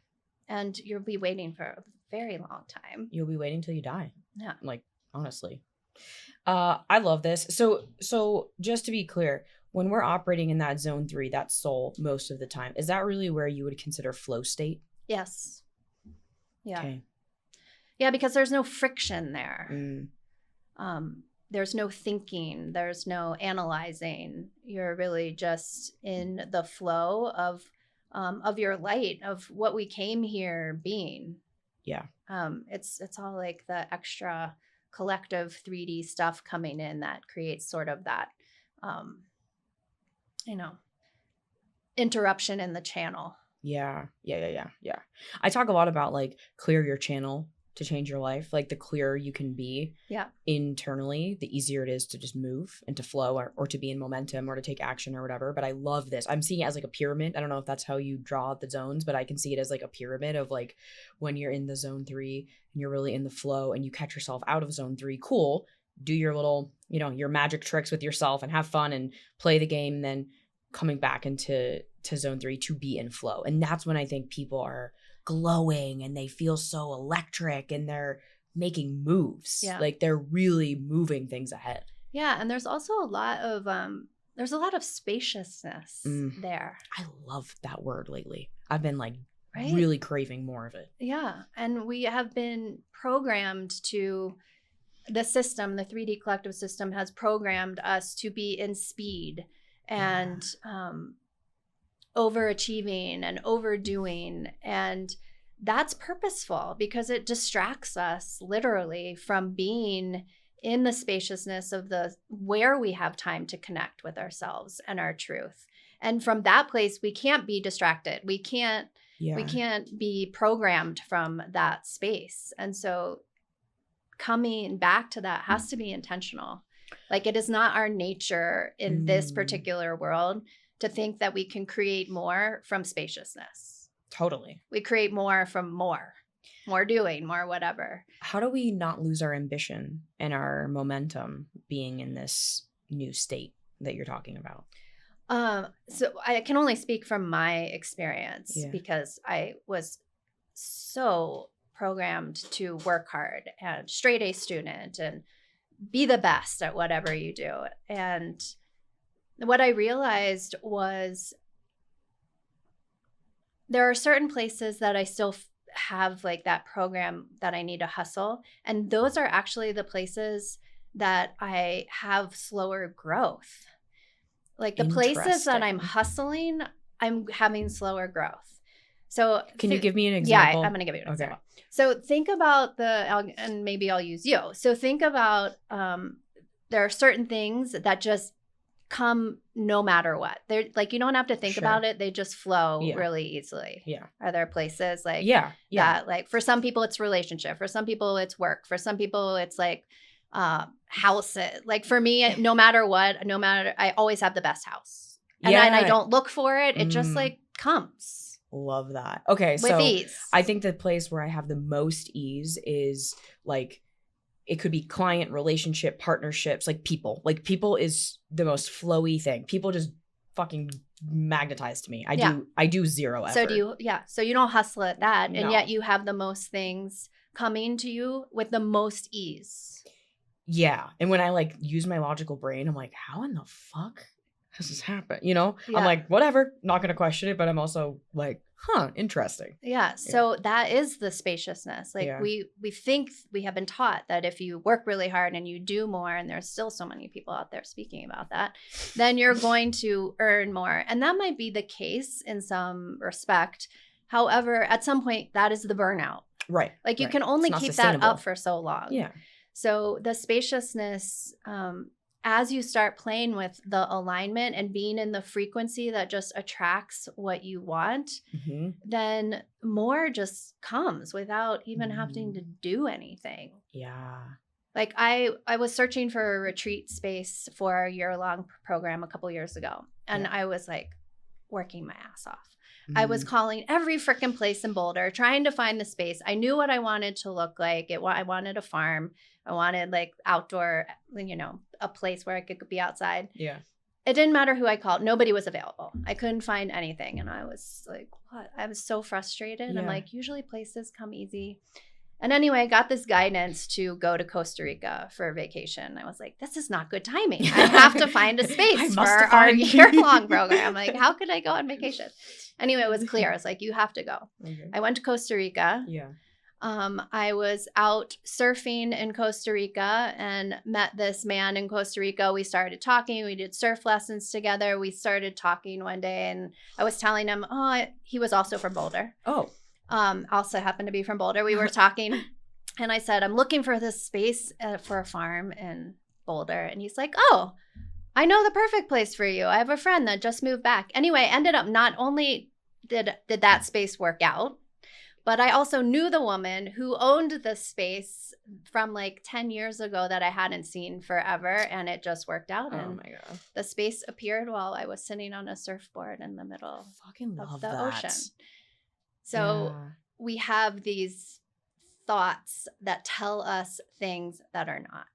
[SPEAKER 2] And you'll be waiting for a very long time.
[SPEAKER 1] You'll be waiting till you die.
[SPEAKER 2] Yeah.
[SPEAKER 1] Like, honestly. I love this. So just to be clear, when we're operating in that zone 3, that soul most of the time, is that really where you would consider flow state?
[SPEAKER 2] Yes. Yeah.
[SPEAKER 1] Okay.
[SPEAKER 2] Yeah, because there's no friction there. There's no thinking, there's no analyzing. You're really just in the flow of your light, of what we came here being.
[SPEAKER 1] Yeah.
[SPEAKER 2] It's all like the extra collective 3D stuff coming in that creates sort of that, interruption in the channel.
[SPEAKER 1] Yeah. I talk a lot about like clear your channel to change your life. Like the clearer you can be internally, the easier it is to just move and to flow or to be in momentum or to take action or whatever. But I love this. I'm seeing it as like a pyramid. I don't know if that's how you draw the zones, but I can see it as like a pyramid of like when you're in the zone 3 and you're really in the flow and you catch yourself out of zone 3, cool. Do your little, your magic tricks with yourself and have fun and play the game. And then coming back into zone 3 to be in flow. And that's when I think people are glowing and they feel so electric and they're making moves. Like they're really moving things ahead.
[SPEAKER 2] Yeah. And there's also a lot of spaciousness there.
[SPEAKER 1] I love that word lately. I've been like really craving more of it.
[SPEAKER 2] Yeah. And we have been programmed to the system, the 3D collective system has programmed us to be in speed and overachieving and overdoing. And that's purposeful because it distracts us literally from being in the spaciousness of where we have time to connect with ourselves and our truth. And from that place, we can't be distracted. We can't be programmed from that space. And so coming back to that has to be intentional. Like it is not our nature in this particular world to think that we can create more from spaciousness.
[SPEAKER 1] Totally.
[SPEAKER 2] We create more from more doing, more whatever.
[SPEAKER 1] How do we not lose our ambition and our momentum being in this new state that you're talking about?
[SPEAKER 2] So I can only speak from my experience because I was so programmed to work hard and straight A student and be the best at whatever you do. And what I realized was there are certain places that I still have like that program that I need to hustle. And those are actually the places that I have slower growth. Like the places that I'm hustling, I'm having slower growth. So
[SPEAKER 1] can you give me an example?
[SPEAKER 2] Yeah, I'm going to give you an example. So think about and maybe I'll use you. So think about there are certain things that just come no matter what. They're like, you don't have to think about it. They just flow really easily.
[SPEAKER 1] Yeah.
[SPEAKER 2] Are there places like that? Like for some people it's relationship. For some people it's work. For some people it's like house. Like for me, no matter what, I always have the best house. And I don't look for it. It just like comes.
[SPEAKER 1] Love that. Okay.
[SPEAKER 2] With ease.
[SPEAKER 1] I think the place where I have the most ease is like, it could be client, relationship, partnerships, like people. Like people is the most flowy thing. People just fucking magnetize to me. I do zero effort.
[SPEAKER 2] So you don't hustle at that. And yet you have the most things coming to you with the most ease.
[SPEAKER 1] Yeah. And when I like use my logical brain, I'm like, how in the fuck has this happened? I'm like, whatever, not going to question it. But I'm also like, interesting.
[SPEAKER 2] Yeah. So that is the spaciousness. Like we think we have been taught that if you work really hard and you do more, and there's still so many people out there speaking about that, then you're going to earn more. And that might be the case in some respect. However, at some point that is the burnout.
[SPEAKER 1] Right.
[SPEAKER 2] Like you can only keep that up for so long.
[SPEAKER 1] Yeah.
[SPEAKER 2] So the spaciousness, as you start playing with the alignment and being in the frequency that just attracts what you want, then more just comes without even having to do anything.
[SPEAKER 1] Yeah.
[SPEAKER 2] Like I was searching for a retreat space for a year-long program a couple years ago. And I was like working my ass off. I was calling every freaking place in Boulder, trying to find the space. I knew what I wanted to look like. I wanted a farm. I wanted like outdoor, a place where I could be outside.
[SPEAKER 1] Yeah.
[SPEAKER 2] It didn't matter who I called. Nobody was available. I couldn't find anything. And I was like, what? I was so frustrated. I'm like, usually places come easy. And anyway, I got this guidance to go to Costa Rica for a vacation. I was like, this is not good timing. I have to find a space for our year-long program. Like, how could I go on vacation? Anyway, it was clear. I was like, you have to go. Okay. I went to Costa Rica.
[SPEAKER 1] Yeah.
[SPEAKER 2] I was out surfing in Costa Rica and met this man in Costa Rica. We started talking. We did surf lessons together. We started talking one day, and I was telling him, he was also from Boulder.
[SPEAKER 1] Oh.
[SPEAKER 2] Also happened to be from Boulder. We were talking, and I said, I'm looking for this space for a farm in Boulder. And he's like, oh, I know the perfect place for you. I have a friend that just moved back. Anyway, ended up not only did that space work out? But I also knew the woman who owned the space from like 10 years ago that I hadn't seen forever, and it just worked out.
[SPEAKER 1] Oh
[SPEAKER 2] And
[SPEAKER 1] my God.
[SPEAKER 2] the space appeared while I was sitting on a surfboard in the middle
[SPEAKER 1] Fucking love
[SPEAKER 2] of the
[SPEAKER 1] that.
[SPEAKER 2] ocean. So we have these thoughts that tell us things that are not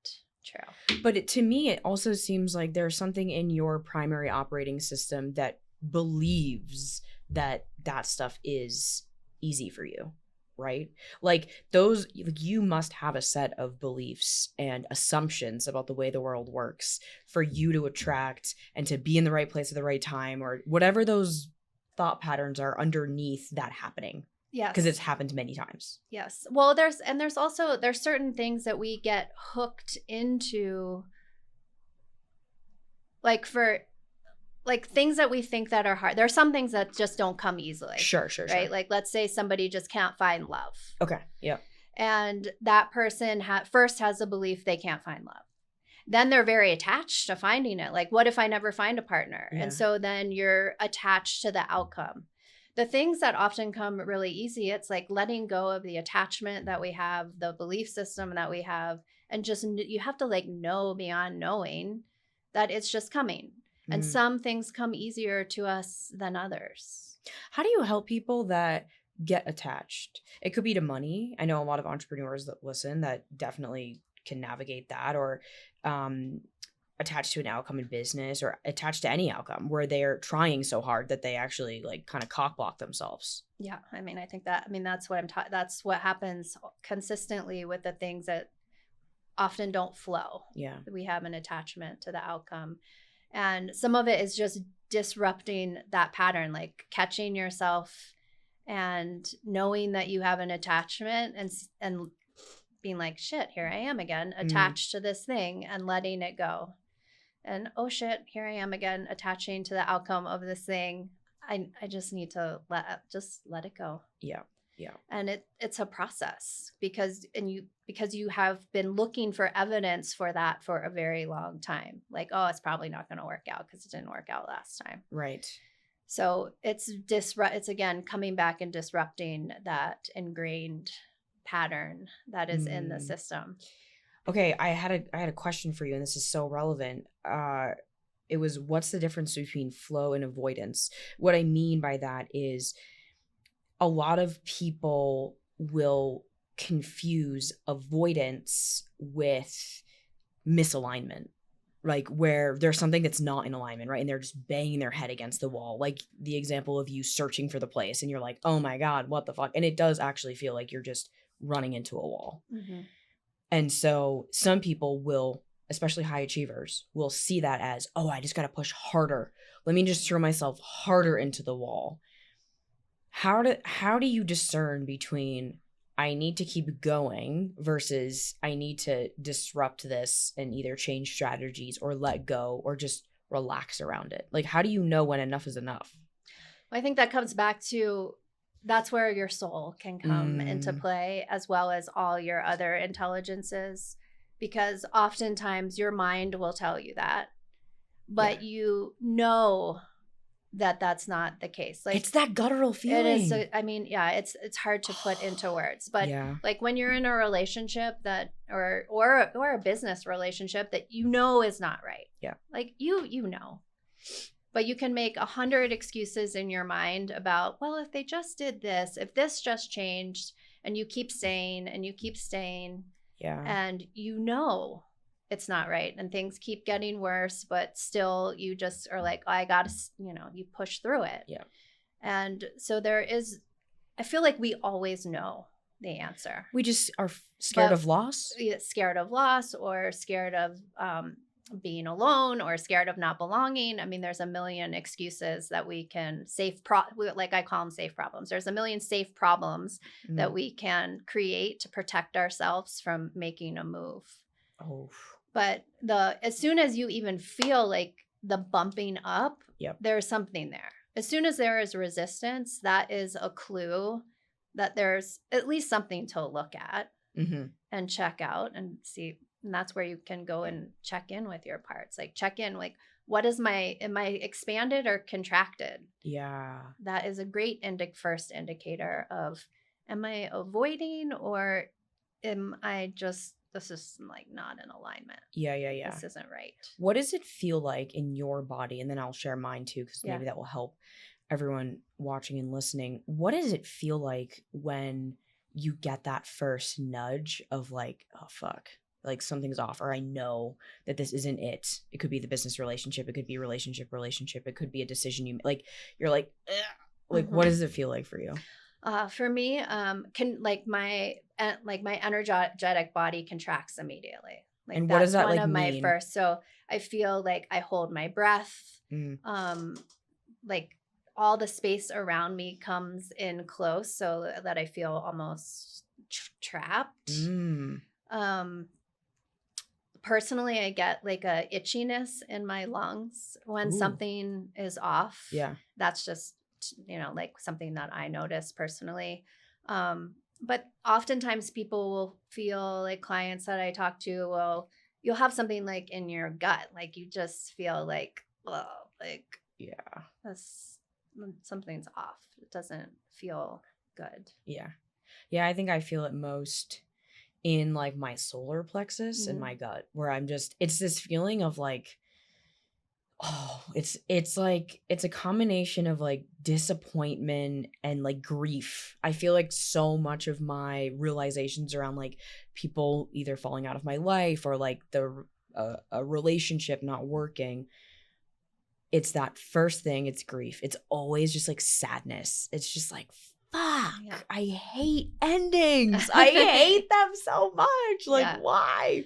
[SPEAKER 2] true.
[SPEAKER 1] But to me, it also seems like there's something in your primary operating system that believes that that stuff is easy for you, right? Like those, like you must have a set of beliefs and assumptions about the way the world works for you to attract and to be in the right place at the right time, or whatever those thought patterns are underneath that happening.
[SPEAKER 2] Yes.
[SPEAKER 1] Because it's happened many times.
[SPEAKER 2] Yes. Well, there's certain things that we get hooked into, like things that we think that are hard. There are some things that just don't come easily.
[SPEAKER 1] Sure.
[SPEAKER 2] Right? Like let's say somebody just can't find love.
[SPEAKER 1] Okay. Yeah.
[SPEAKER 2] And that person first has a belief they can't find love. Then they're very attached to finding it. Like, what if I never find a partner?
[SPEAKER 1] Yeah.
[SPEAKER 2] And so then you're attached to the outcome. The things that often come really easy, it's like letting go of the attachment that we have, the belief system that we have, and just you have to like know beyond knowing that it's just coming. And some things come easier to us than others.
[SPEAKER 1] How do you help people that get attached? It could be to money. I know a lot of entrepreneurs that listen that definitely can navigate that, or attached to an outcome in business, or attached to any outcome where they're trying so hard that they actually like kind of cock block themselves. Yeah.
[SPEAKER 2] I mean, that's what that's what happens consistently with the things that often don't flow.
[SPEAKER 1] Yeah.
[SPEAKER 2] We have an attachment to the outcome. And some of it is just disrupting that pattern, like catching yourself and knowing that you have an attachment and being like, shit, here I am again, attached to this thing, and letting it go. And oh shit, here I am again, attaching to the outcome of this thing. I just need to let it go.
[SPEAKER 1] Yeah. Yeah.
[SPEAKER 2] And it's a process because you have been looking for evidence for that for a very long time. Like, oh, it's probably not going to work out because it didn't work out last time.
[SPEAKER 1] Right.
[SPEAKER 2] So it's again coming back and disrupting that ingrained pattern that is in the system.
[SPEAKER 1] Okay, I had a question for you, and this is so relevant. It was, what's the difference between flow and avoidance? What I mean by that is, a lot of people will confuse avoidance with misalignment, like where there's something that's not in alignment, right? And they're just banging their head against the wall. Like the example of you searching for the place and you're like, oh my God, what the fuck? And it does actually feel like you're just running into a wall. Mm-hmm. And so some people will, especially high achievers, will see that as, oh, I just got to push harder. Let me just throw myself harder into the wall. How do you discern between I need to keep going versus I need to disrupt this and either change strategies or let go or just relax around it? Like, how do you know when enough is enough?
[SPEAKER 2] I think that comes back to, that's where your soul can come into play, as well as all your other intelligences, because oftentimes your mind will tell you that, but you know that that's not the case. Like,
[SPEAKER 1] it's that guttural feeling.
[SPEAKER 2] It is. It's hard to put into words, but like when you're in a relationship that, or a business relationship that you know is not right. Yeah. Like you know, but you can make 100 excuses in your mind about, well, if they just did this, if this just changed, and you keep saying and you keep staying. Yeah. And you know it's not right, and things keep getting worse, but still you just are like, oh, I gotta, you push through it. Yeah. And so I feel like we always know the answer.
[SPEAKER 1] We just are scared of loss.
[SPEAKER 2] Scared of loss, or scared of being alone, or scared of not belonging. I mean, there's a million excuses that we can like I call them safe problems. There's a million safe problems that we can create to protect ourselves from making a move. Oh. But as soon as you even feel like the bumping up, there's something there. As soon as there is resistance, that is a clue that there's at least something to look at and check out and see. And that's where you can go and check in with your parts. Like check in, like, am I expanded or contracted?
[SPEAKER 1] Yeah.
[SPEAKER 2] That is a great first indicator of, am I avoiding, or am I just, this is like not in alignment.
[SPEAKER 1] Yeah.
[SPEAKER 2] This isn't right.
[SPEAKER 1] What does it feel like in your body? And then I'll share mine too, because
[SPEAKER 2] Yeah.
[SPEAKER 1] maybe that will help everyone watching and listening. What does it feel like when you get that first nudge of like, oh, fuck, like something's off, or I know that this isn't it? It could be the business relationship. It could be relationship. It could be a decision you like. You're like, ugh. Like, what does it feel like for you?
[SPEAKER 2] For me, my energetic body contracts immediately. Like,
[SPEAKER 1] and what does that
[SPEAKER 2] one
[SPEAKER 1] like
[SPEAKER 2] of
[SPEAKER 1] mean?
[SPEAKER 2] my first. So I feel like I hold my breath.
[SPEAKER 1] Mm.
[SPEAKER 2] Like all the space around me comes in close, so that I feel almost trapped. Personally, I get like a itchiness in my lungs when something is off.
[SPEAKER 1] Yeah.
[SPEAKER 2] That's just, like something that I notice personally. But oftentimes people will feel, like clients that I talk to, well, you'll have something like in your gut, like you just feel like, well, like,
[SPEAKER 1] yeah,
[SPEAKER 2] something's off. It doesn't feel good.
[SPEAKER 1] Yeah. I think I feel it most in like my solar plexus and my gut, where I'm just, it's this feeling of like, oh, it's like, it's a combination of like disappointment and like grief. I feel like so much of my realizations around like people either falling out of my life or like a relationship not working, it's that first thing, it's grief. It's always just like sadness. It's just like, fuck, yeah. I hate endings. I hate them so much. Like, why?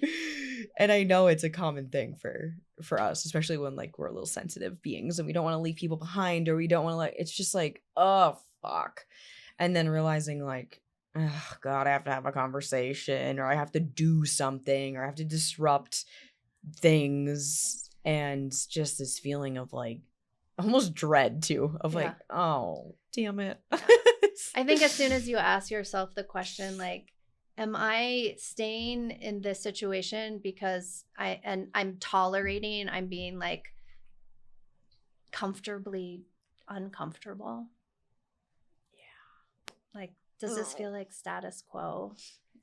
[SPEAKER 1] And I know it's a common thing for us, especially when like we're a little sensitive beings and we don't want to leave people behind, or we don't want to like, it's just like, oh, fuck. And then realizing like, oh, God, I have to have a conversation, or I have to do something, or I have to disrupt things. And just this feeling of like almost dread too, of like, oh, damn it.
[SPEAKER 2] I think as soon as you ask yourself the question, like, am I staying in this situation because I'm tolerating, I'm being like comfortably uncomfortable? Yeah. Like, does this feel like status quo?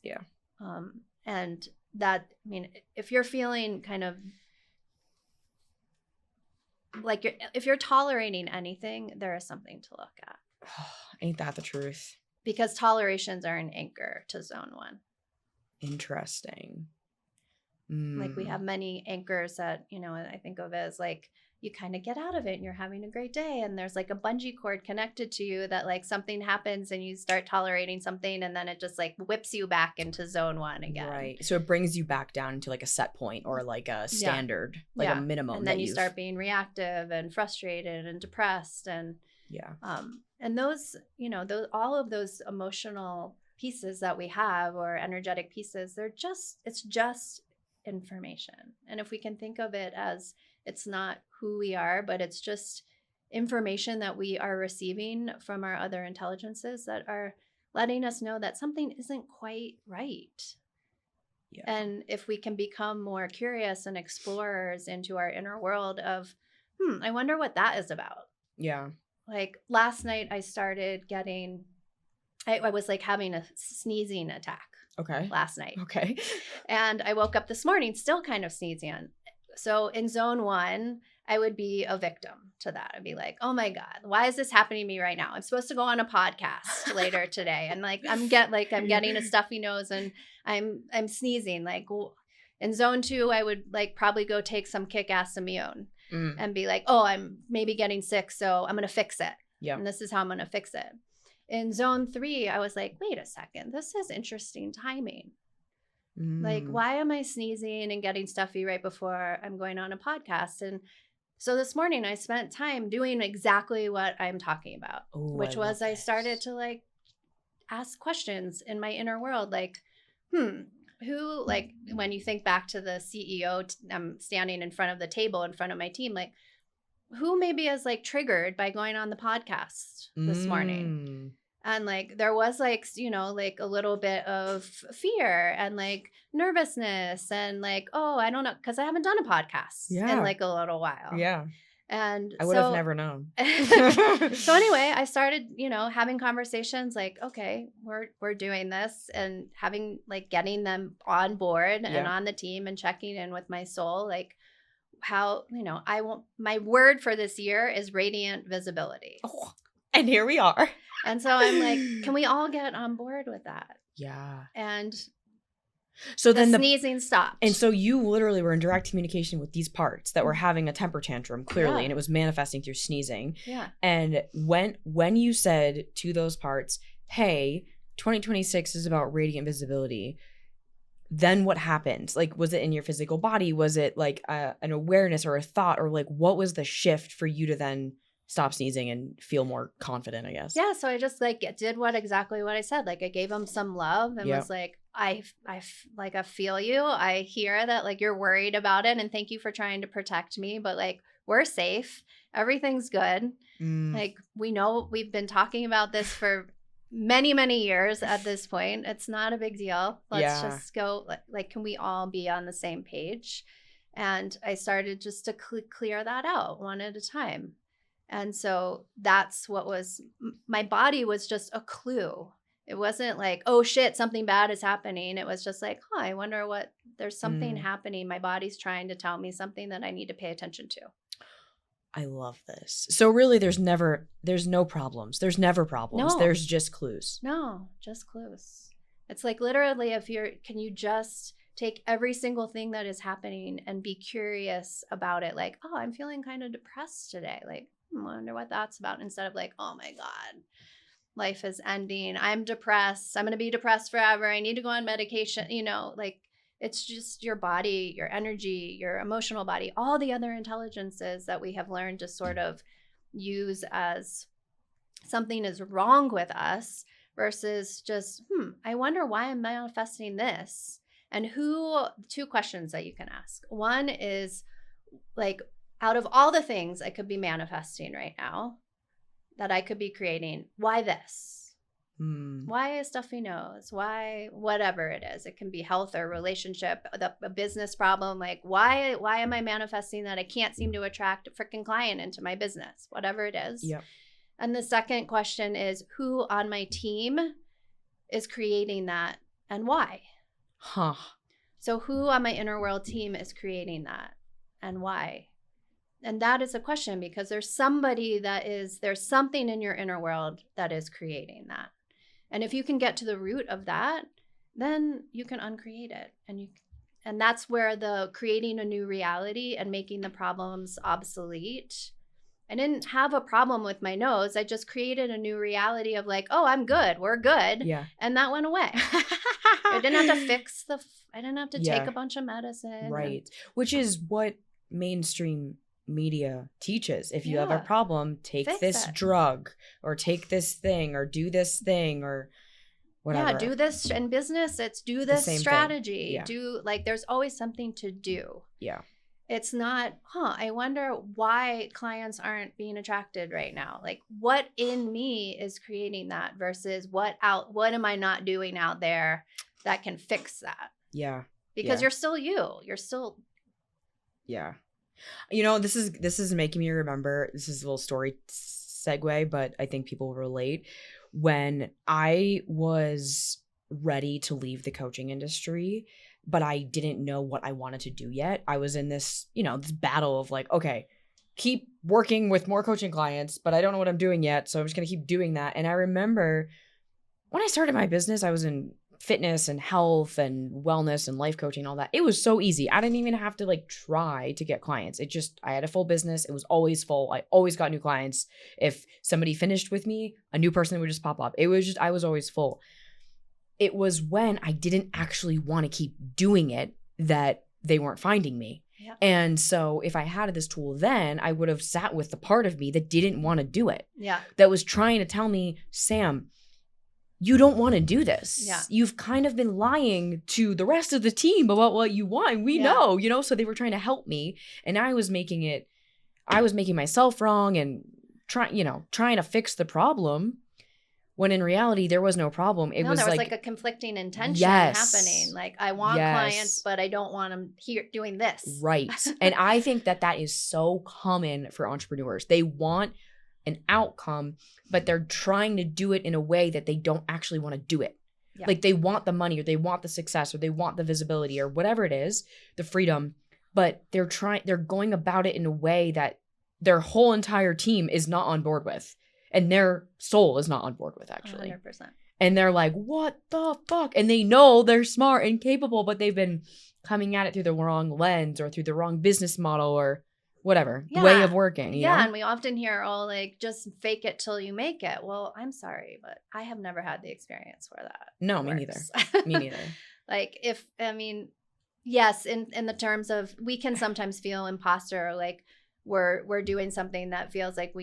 [SPEAKER 1] Yeah.
[SPEAKER 2] And that, I mean, if you're feeling kind of like if you're tolerating anything, there is something to look at.
[SPEAKER 1] Ain't that the truth?
[SPEAKER 2] Because tolerations are an anchor to zone 1.
[SPEAKER 1] Interesting.
[SPEAKER 2] Like we have many anchors that, I think of as like, you kind of get out of it and you're having a great day, and there's like a bungee cord connected to you that like something happens and you start tolerating something, and then it just like whips you back into zone 1 again. Right.
[SPEAKER 1] So it brings you back down into like a set point, or like a standard, like a minimum.
[SPEAKER 2] And then you start being reactive and frustrated and depressed, and and those, all of those emotional pieces that we have, or energetic pieces, it's just information. And if we can think of it as, it's not who we are, but it's just information that we are receiving from our other intelligences that are letting us know that something isn't quite right. Yeah. And if we can become more curious and explorers into our inner world of, I wonder what that is about.
[SPEAKER 1] Yeah.
[SPEAKER 2] Like last night I started getting, I was like having a sneezing attack.
[SPEAKER 1] Okay.
[SPEAKER 2] Last night.
[SPEAKER 1] Okay.
[SPEAKER 2] And I woke up this morning still kind of sneezing. So in zone 1, I would be a victim to that. I'd be like, oh my God, why is this happening to me right now? I'm supposed to go on a podcast later today. And like, I'm getting a stuffy nose and I'm sneezing. Like in zone 2, I would like probably go take some kick-ass immune and be like, oh, I'm maybe getting sick, so I'm going to fix it. Yeah. And this is how I'm going to fix it. In zone 3, I was like, wait a second, this is interesting timing. Like, why am I sneezing and getting stuffy right before I'm going on a podcast? And so this morning I spent time doing exactly what I'm talking about, which was I started to like ask questions in my inner world, like, who, like when you think back to the CEO, I'm standing in front of the table in front of my team, like, who maybe is like triggered by going on the podcast this morning? And like there was like, you know, like a little bit of fear and like nervousness and like, oh, I don't know, because I haven't done a podcast in like a little while.
[SPEAKER 1] Yeah.
[SPEAKER 2] And
[SPEAKER 1] I would have never known.
[SPEAKER 2] So anyway, I started, you know, having conversations like, okay, we're doing this, and having like getting them on board and on the team and checking in with my soul, like how, you know, I want my word for this year is radiant visibility.
[SPEAKER 1] Oh, and here we are.
[SPEAKER 2] And so I'm like, can we all get on board with that?
[SPEAKER 1] Yeah.
[SPEAKER 2] And
[SPEAKER 1] so then the
[SPEAKER 2] sneezing stopped.
[SPEAKER 1] And so you literally were in direct communication with these parts that were having a temper tantrum, clearly, and it was manifesting through sneezing.
[SPEAKER 2] Yeah.
[SPEAKER 1] And when you said to those parts, hey, 2026 is about radiant visibility, then what happened? Like, was it in your physical body? Was it like an awareness or a thought, or like what was the shift for you to then stop sneezing and feel more confident, I guess?
[SPEAKER 2] Yeah. So I just like did exactly what I said. Like I gave them some love and was like, I feel you. I hear that like you're worried about it, and thank you for trying to protect me, but like we're safe. Everything's good. Like we know we've been talking about this for many, many years at this point. It's not a big deal. Let's just go. Like, can we all be on the same page? And I started just to clear that out one at a time. And so that's what was, my body was just a clue. It wasn't like, oh shit, something bad is happening. It was just like, huh, I wonder what, there's something happening. My body's trying to tell me something that I need to pay attention to.
[SPEAKER 1] I love this. So really there's no problems. There's never problems.
[SPEAKER 2] No.
[SPEAKER 1] There's just clues.
[SPEAKER 2] No, just clues. It's like literally can you just take every single thing that is happening and be curious about it? Like, oh, I'm feeling kind of depressed today. Like, I wonder what that's about, instead of like, oh my God, life is ending. I'm depressed. I'm going to be depressed forever. I need to go on medication. You know, like it's just your body, your energy, your emotional body, all the other intelligences that we have learned to sort of use as something is wrong with us versus just, I wonder why I'm manifesting this. And two questions that you can ask. One is like, out of all the things I could be manifesting right now that I could be creating, why this? Why a stuffy nose? Why whatever it is? It can be health or relationship, a business problem. Like why am I manifesting that I can't seem to attract a freaking client into my business? Whatever it is.
[SPEAKER 1] Yep.
[SPEAKER 2] And the second question is, who on my team is creating that and why?
[SPEAKER 1] Huh.
[SPEAKER 2] So who on my inner world team is creating that and why? And that is a question, because there's something in your inner world that is creating that. And if you can get to the root of that, then you can uncreate it. And that's where the creating a new reality and making the problems obsolete. I didn't have a problem with my nose. I just created a new reality of like, oh, I'm good. We're good.
[SPEAKER 1] Yeah.
[SPEAKER 2] And that went away. I didn't have to I didn't have to take a bunch of medicine.
[SPEAKER 1] Right. Which is what mainstream media teaches. If you have a problem, take this drug or take this thing or do this thing or whatever.
[SPEAKER 2] Yeah, do this in business. It's do this strategy.
[SPEAKER 1] Yeah.
[SPEAKER 2] Do like there's always something to do.
[SPEAKER 1] Yeah.
[SPEAKER 2] It's not, I wonder why clients aren't being attracted right now. Like what in me is creating that versus what am I not doing out there that can fix that?
[SPEAKER 1] Yeah.
[SPEAKER 2] Because you're still you. You're still.
[SPEAKER 1] Yeah. You know, this is making me remember, this is a little story segue, but I think people will relate. When I was ready to leave the coaching industry, but I didn't know what I wanted to do yet. I was in this, this battle of like, okay, keep working with more coaching clients, but I don't know what I'm doing yet. So I'm just going to keep doing that. And I remember when I started my business, I was in fitness and health and wellness and life coaching and all that. It was so easy. I didn't even have to like try to get clients. I had a full business. It was always full. I always got new clients. If somebody finished with me, a new person would just pop up. I was always full. It was when I didn't actually want to keep doing it that they weren't finding me.
[SPEAKER 2] Yeah.
[SPEAKER 1] And so if I had this tool then, I would have sat with the part of me that didn't want to do it.
[SPEAKER 2] Yeah.
[SPEAKER 1] That was trying to tell me, Sam, you don't want to do this.
[SPEAKER 2] Yeah.
[SPEAKER 1] You've kind of been lying to the rest of the team about what you want. We know, so they were trying to help me. And I was making myself wrong and trying to fix the problem. when in reality there was no problem. It
[SPEAKER 2] No,
[SPEAKER 1] was
[SPEAKER 2] there was
[SPEAKER 1] like
[SPEAKER 2] a conflicting intention
[SPEAKER 1] yes,
[SPEAKER 2] happening. Like, I want clients, but I don't want them here doing this.
[SPEAKER 1] right. And I think that is so common for entrepreneurs. They want an outcome, but they're trying to do it in a way that they don't actually want to do it.
[SPEAKER 2] Yeah.
[SPEAKER 1] Like they want the money or they want the success or they want the visibility or whatever it is, the freedom, but they're going about it in a way that their whole entire team is not on board with. And their soul is not on board with, actually.
[SPEAKER 2] 100%.
[SPEAKER 1] And they're like, what the fuck? And they know they're smart and capable, but they've been coming at it through the wrong lens or through the wrong business model or whatever way of working. You know?
[SPEAKER 2] And we often hear, oh, like, just fake it till you make it. Well, I'm sorry, but I have never had the experience where that
[SPEAKER 1] No,
[SPEAKER 2] works.
[SPEAKER 1] me neither. Me neither.
[SPEAKER 2] Like, yes, in the terms of, we can sometimes feel imposter, like we're doing something that feels like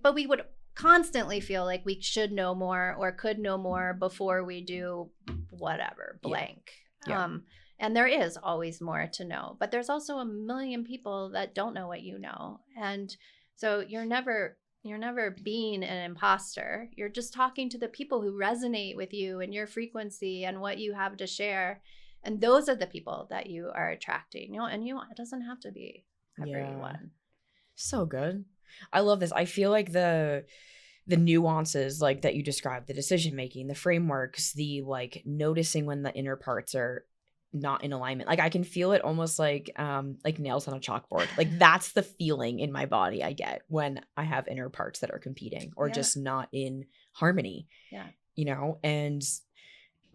[SPEAKER 2] but we would constantly feel like we should know more or could know more before we do whatever blank.
[SPEAKER 1] Yeah.
[SPEAKER 2] And there is always more to know, but there's also a million people that don't know what you know. And so you're never being an imposter. You're just talking to the people who resonate with you and your frequency and what you have to share. And those are the people that you are attracting. It doesn't have to be everyone.
[SPEAKER 1] So good. I love this. I feel like the nuances like that you described, the decision making, the frameworks, the like noticing when the inner parts are not in alignment. Like I can feel it almost like nails on a chalkboard. Like that's the feeling in my body I get when I have inner parts that are competing or just not in harmony.
[SPEAKER 2] Yeah.
[SPEAKER 1] You know, and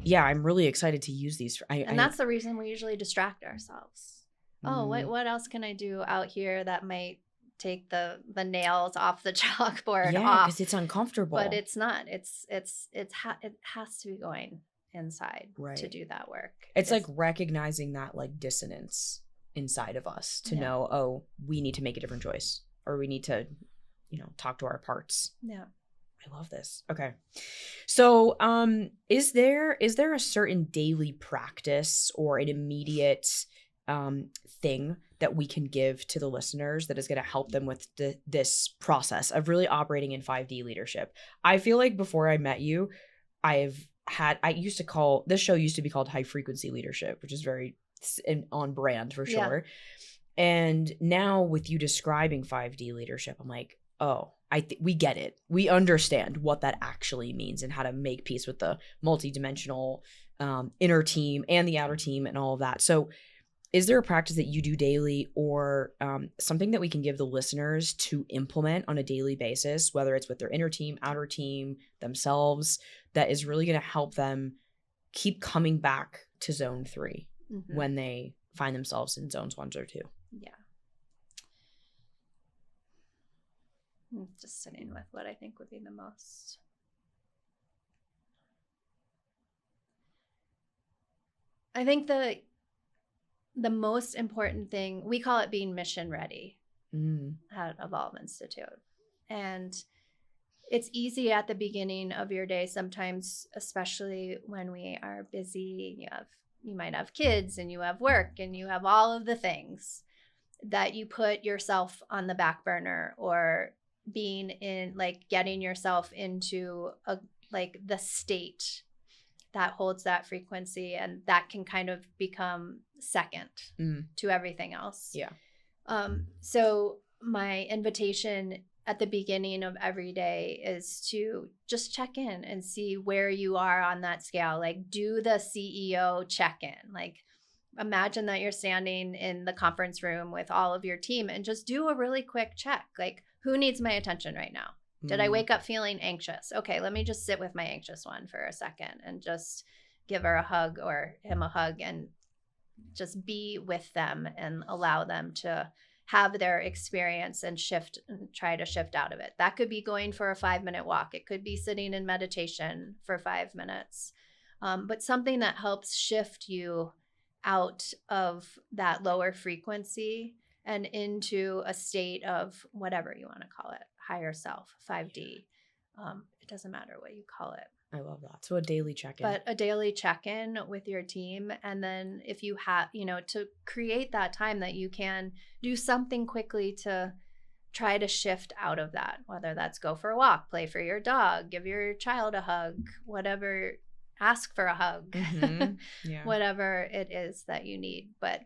[SPEAKER 1] yeah, I'm really excited to use these.
[SPEAKER 2] And that's the reason we usually distract ourselves. Oh, what else can I do out here that might take the nails off the chalkboard off?
[SPEAKER 1] Yeah, because it's uncomfortable.
[SPEAKER 2] But it's not. It has to be going inside to do that work.
[SPEAKER 1] It's like recognizing that like dissonance inside of us to know, oh, we need to make a different choice or we need to, talk to our parts.
[SPEAKER 2] Yeah.
[SPEAKER 1] I love this. Okay. So, is there a certain daily practice or an immediate thing that we can give to the listeners that is going to help them with this process of really operating in 5D leadership? I feel like before I met you, this show used to be called High Frequency Leadership, which is very on brand for sure. Yeah. And now with you describing 5D leadership, I'm like, oh, we get it. We understand what that actually means and how to make peace with the multidimensional inner team and the outer team and all of that. So is there a practice that you do daily or something that we can give the listeners to implement on a daily basis, whether it's with their inner team, outer team, themselves, that is really going to help them keep coming back to zone 3 when they find themselves in zones 1 or 2?
[SPEAKER 2] Yeah. I'm just sitting with what I think would be the most. I think the most important thing, we call it being mission ready at Evolve Institute. And it's easy at the beginning of your day sometimes, especially when we are busy. You might have kids and you have work and you have all of the things that you put yourself on the back burner, or being in like getting yourself into the state that holds that frequency, and that can kind of become second to everything else. Yeah. So my invitation at the beginning of every day is to just check in and see where you are on that scale. Like, do the CEO check-in. Like, imagine that you're standing in the conference room with all of your team and just do a really quick check. Like, who needs my attention right now? Did I wake up feeling anxious? Okay, let me just sit with my anxious one for a second and just give her a hug or him a hug and just be with them and allow them to have their experience and shift and try to shift out of it. That could be going for a 5-minute walk. It could be sitting in meditation for 5 minutes. But something that helps shift you out of that lower frequency and into a state of whatever you want to call it, higher self, 5D. It doesn't matter what you call it.
[SPEAKER 1] I love that. So a daily check-in.
[SPEAKER 2] But a daily check-in with your team. And then if you have, to create that time that you can do something quickly to try to shift out of that, whether that's go for a walk, play for your dog, give your child a hug, whatever, ask for a hug,
[SPEAKER 1] Yeah.
[SPEAKER 2] whatever it is that you need. But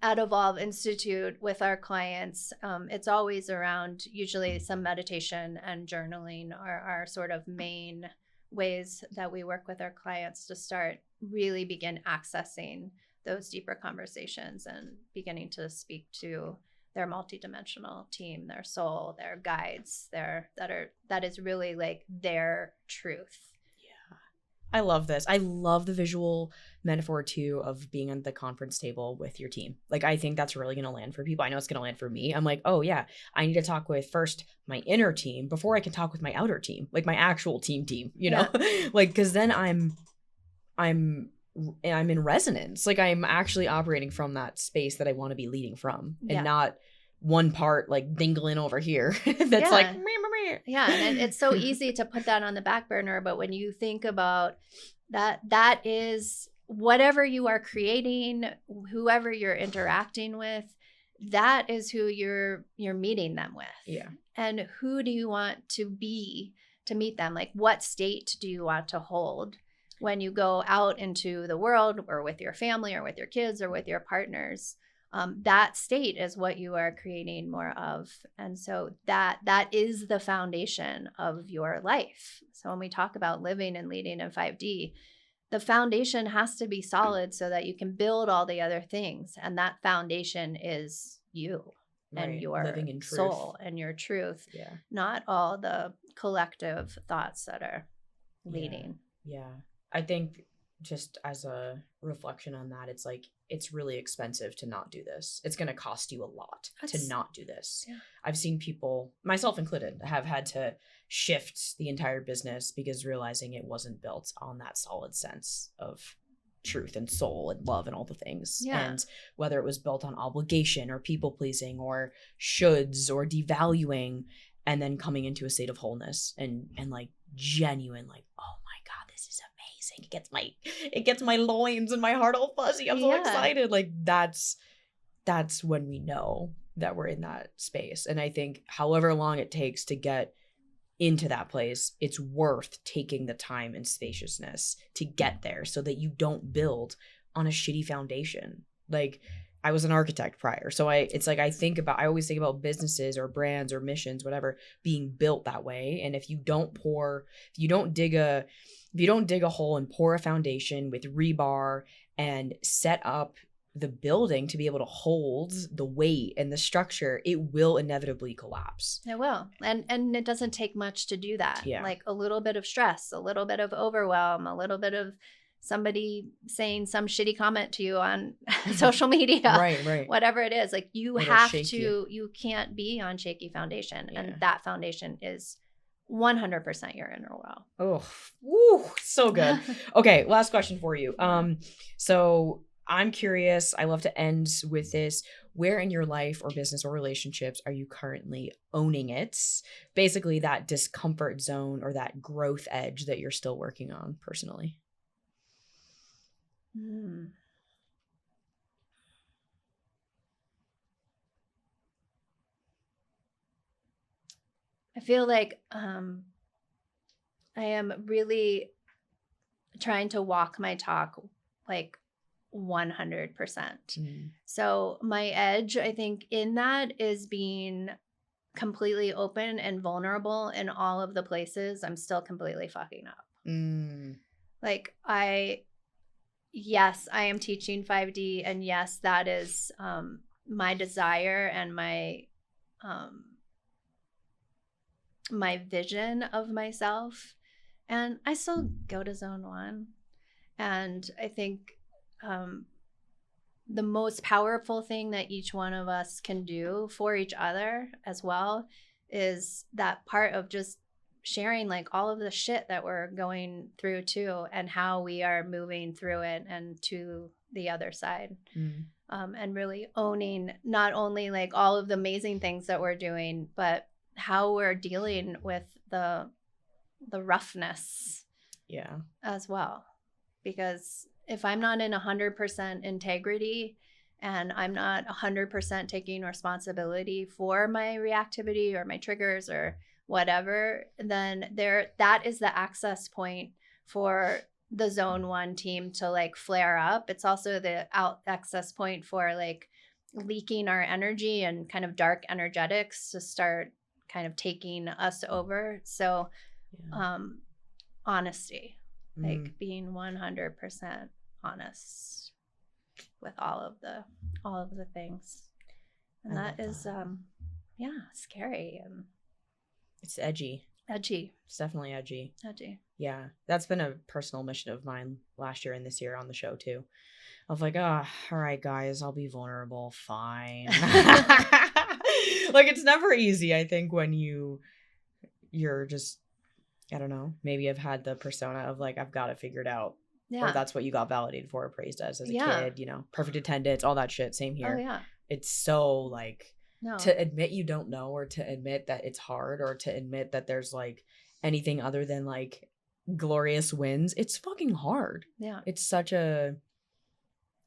[SPEAKER 2] at Evolve Institute with our clients, it's always around usually some meditation and journaling are our sort of main ways that we work with our clients to start really begin accessing those deeper conversations and beginning to speak to their multidimensional team, their soul, their guides, that is really like their truth.
[SPEAKER 1] Yeah. I love this. I love the visual metaphor too of being at the conference table with your team. Like, I think that's really going to land for people. I know it's going to land for me. I'm like, oh yeah, I need to talk with first my inner team before I can talk with my outer team, like my actual team, you know, like, cause then I'm in resonance. Like, I'm actually operating from that space that I want to be leading from, and not one part like dingling over here that's like meh, meh, meh.
[SPEAKER 2] Yeah, and it's so easy to put that on the back burner, but when you think about that is whatever you are creating, whoever you're interacting with, that is who you're meeting them with.
[SPEAKER 1] Yeah.
[SPEAKER 2] And who do you want to be to meet them? Like, what state do you want to hold when you go out into the world, or with your family, or with your kids, or with your partners? That state is what you are creating more of. And so that is the foundation of your life. So when we talk about living and leading in 5D, the foundation has to be solid so that you can build all the other things. And that foundation is you and your
[SPEAKER 1] living in
[SPEAKER 2] soul and your truth, not all the collective thoughts that are leading.
[SPEAKER 1] Yeah. I think just as a reflection on that, it's like, it's really expensive to not do this. It's going to cost you a lot to not do this. Yeah. I've seen people, myself included, have had to shift the entire business because realizing it wasn't built on that solid sense of truth and soul and love and all the things. Yeah. And whether it was built on obligation or people pleasing or shoulds or devaluing, and then coming into a state of wholeness and like genuine, like, oh my God, this is amazing. It gets my loins and my heart all fuzzy. I'm so excited. Like, that's when we know that we're in that space. And I think however long it takes to get into that place, it's worth taking the time and spaciousness to get there so that you don't build on a shitty foundation. Like, I was an architect prior. So I always think about businesses or brands or missions, whatever, being built that way. And if you don't dig a hole and pour a foundation with rebar and set up the building to be able to hold the weight and the structure, it will inevitably collapse.
[SPEAKER 2] It will. And it doesn't take much to do that.
[SPEAKER 1] Yeah.
[SPEAKER 2] Like a little bit of stress, a little bit of overwhelm, a little bit of somebody saying some shitty comment to you on social media,
[SPEAKER 1] right,
[SPEAKER 2] whatever it is. Like, you have to, you can't be on shaky foundation. Yeah. And that foundation is 100% your inner well.
[SPEAKER 1] Oh, woo, so good. Okay, last question for you. So I'm curious, I love to end with this. Where in your life or business or relationships are you currently owning it? Basically that discomfort zone or that growth edge that you're still working on personally.
[SPEAKER 2] I feel like I am really trying to walk my talk, like 100%. So my edge, I think, in that is being completely open and vulnerable in all of the places I'm still completely fucking up. Like, yes, I am teaching 5D, and yes, that is my desire and my vision of myself. And I still go to zone 1. And I think the most powerful thing that each one of us can do for each other as well is that part of just sharing like all of the shit that we're going through too, and how we are moving through it and to the other side. And really owning not only like all of the amazing things that we're doing, but how we're dealing with the roughness as well. Because if I'm not in 100% integrity and I'm not 100% taking responsibility for my reactivity or my triggers or whatever, then that is the access point for the zone 1 team to like flare up. It's also the access point for like leaking our energy and kind of dark energetics to start kind of taking us over. So honesty, like being 100% honest with all of the things. And that is scary and
[SPEAKER 1] it's edgy.
[SPEAKER 2] It's
[SPEAKER 1] definitely edgy. Yeah, that's been a personal mission of mine last year and this year on the show too. I was like, oh, all right, guys, I'll be vulnerable. Fine. Like, it's never easy, I think, when you're just, I don't know, maybe I've had the persona of like, I've got it figured out. Yeah. Or that's what you got validated for or praised as a kid, you know, perfect attendance, all that shit. Same here. Oh, yeah. It's so like, to admit you don't know, or to admit that it's hard, or to admit that there's like anything other than like glorious wins. It's fucking hard. Yeah. It's such a,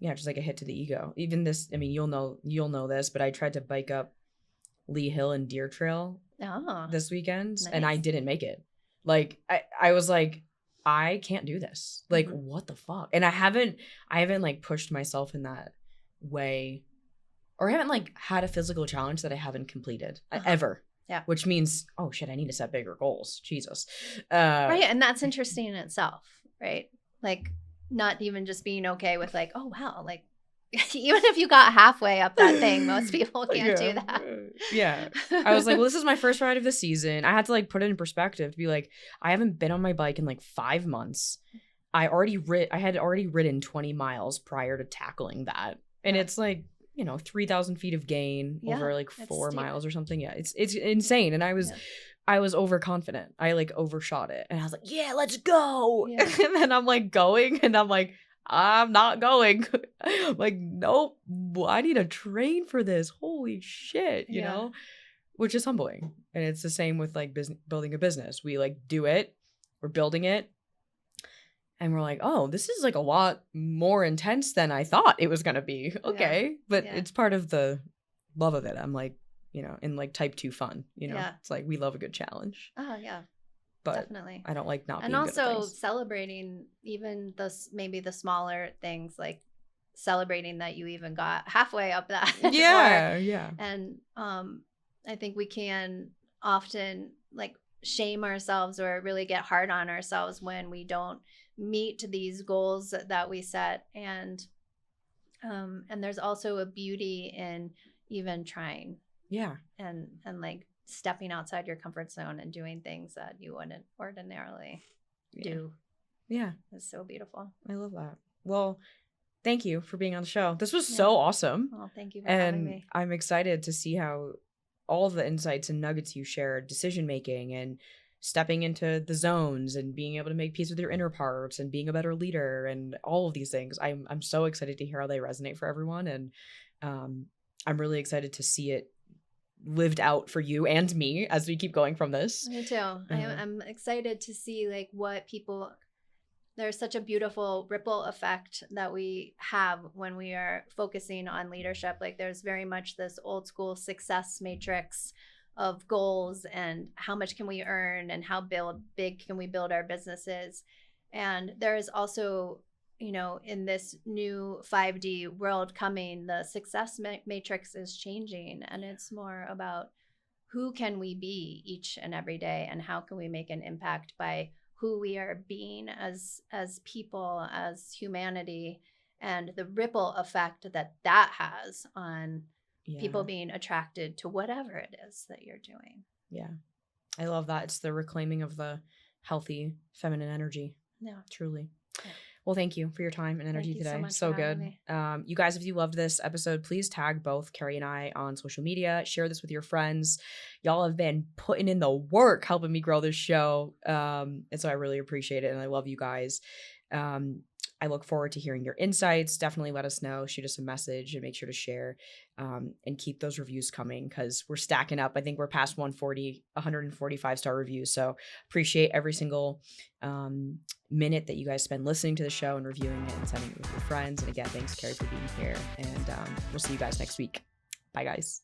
[SPEAKER 1] just like a hit to the ego. Even this, I mean, you'll know this, but I tried to bike up Lee Hill and Deer Trail this weekend, and I didn't make it. Like, I was like, I can't do this. Like, what the fuck? And I haven't like pushed myself in that way, or I haven't like had a physical challenge that I haven't completed ever. Yeah. Which means, oh shit, I need to set bigger goals. Jesus.
[SPEAKER 2] Right. And that's interesting in itself, right? Like, not even just being okay with like, oh wow, like even if you got halfway up that thing, most people can't do that.
[SPEAKER 1] Yeah. I was like, well, this is my first ride of the season. I had to like put it in perspective to be like, I haven't been on my bike in like 5 months. I had already ridden 20 miles prior to tackling that. And it's like, 3,000 feet of gain over like 4 miles or something. Yeah. It's insane. And I was overconfident. I like overshot it. And I was like, yeah, let's go. Yeah. And then I'm like going, and I'm like, I'm not going. Like, nope, I need to train for this. Holy shit, you know? Which is humbling. And it's the same with like building a business. We like do it, we're building it, and we're like, oh, this is like a lot more intense than I thought it was going to be. Okay. Yeah. But it's part of the love of it. I'm like, in like type 2 fun, it's like, we love a good challenge.
[SPEAKER 2] Oh yeah.
[SPEAKER 1] But
[SPEAKER 2] definitely.
[SPEAKER 1] I don't like not being
[SPEAKER 2] good at things. And
[SPEAKER 1] also
[SPEAKER 2] celebrating even maybe the smaller things, like celebrating that you even got halfway up that.
[SPEAKER 1] Yeah.
[SPEAKER 2] And I think we can often like shame ourselves or really get hard on ourselves when we don't meet these goals that we set. And there's also a beauty in even trying. Yeah. And like stepping outside your comfort zone and doing things that you wouldn't ordinarily do. Yeah. It's so beautiful.
[SPEAKER 1] I love that. Well, thank you for being on the show. This was so awesome.
[SPEAKER 2] Well, thank you for having me.
[SPEAKER 1] I'm excited to see how all the insights and nuggets you shared, decision making and stepping into the zones and being able to make peace with your inner parts and being a better leader and all of these things. I'm so excited to hear how they resonate for everyone. And I'm really excited to see it lived out for you and me as we keep going from this.
[SPEAKER 2] Me too. I'm excited to see like what people, there's such a beautiful ripple effect that we have when we are focusing on leadership. Like, there's very much this old school success matrix of goals and how much can we earn and how big can we build our businesses. And there is also, in this new 5D world coming, the success matrix is changing, and it's more about who can we be each and every day, and how can we make an impact by who we are being as people, as humanity, and the ripple effect that has on people being attracted to whatever it is that you're doing.
[SPEAKER 1] Yeah. I love that. It's the reclaiming of the healthy feminine energy.
[SPEAKER 2] Yeah.
[SPEAKER 1] Truly. Yeah. Well, thank you for your time and energy today. So good. You guys, if you loved this episode, please tag both Kerry and I on social media. Share this with your friends. Y'all have been putting in the work helping me grow this show. And so I really appreciate it. And I love you guys. I look forward to hearing your insights. Definitely let us know, shoot us a message, and make sure to share, and keep those reviews coming because we're stacking up. I think we're past 145 star reviews. So appreciate every single minute that you guys spend listening to the show and reviewing it and sending it with your friends. And again, thanks, Kerry, for being here. And we'll see you guys next week. Bye, guys.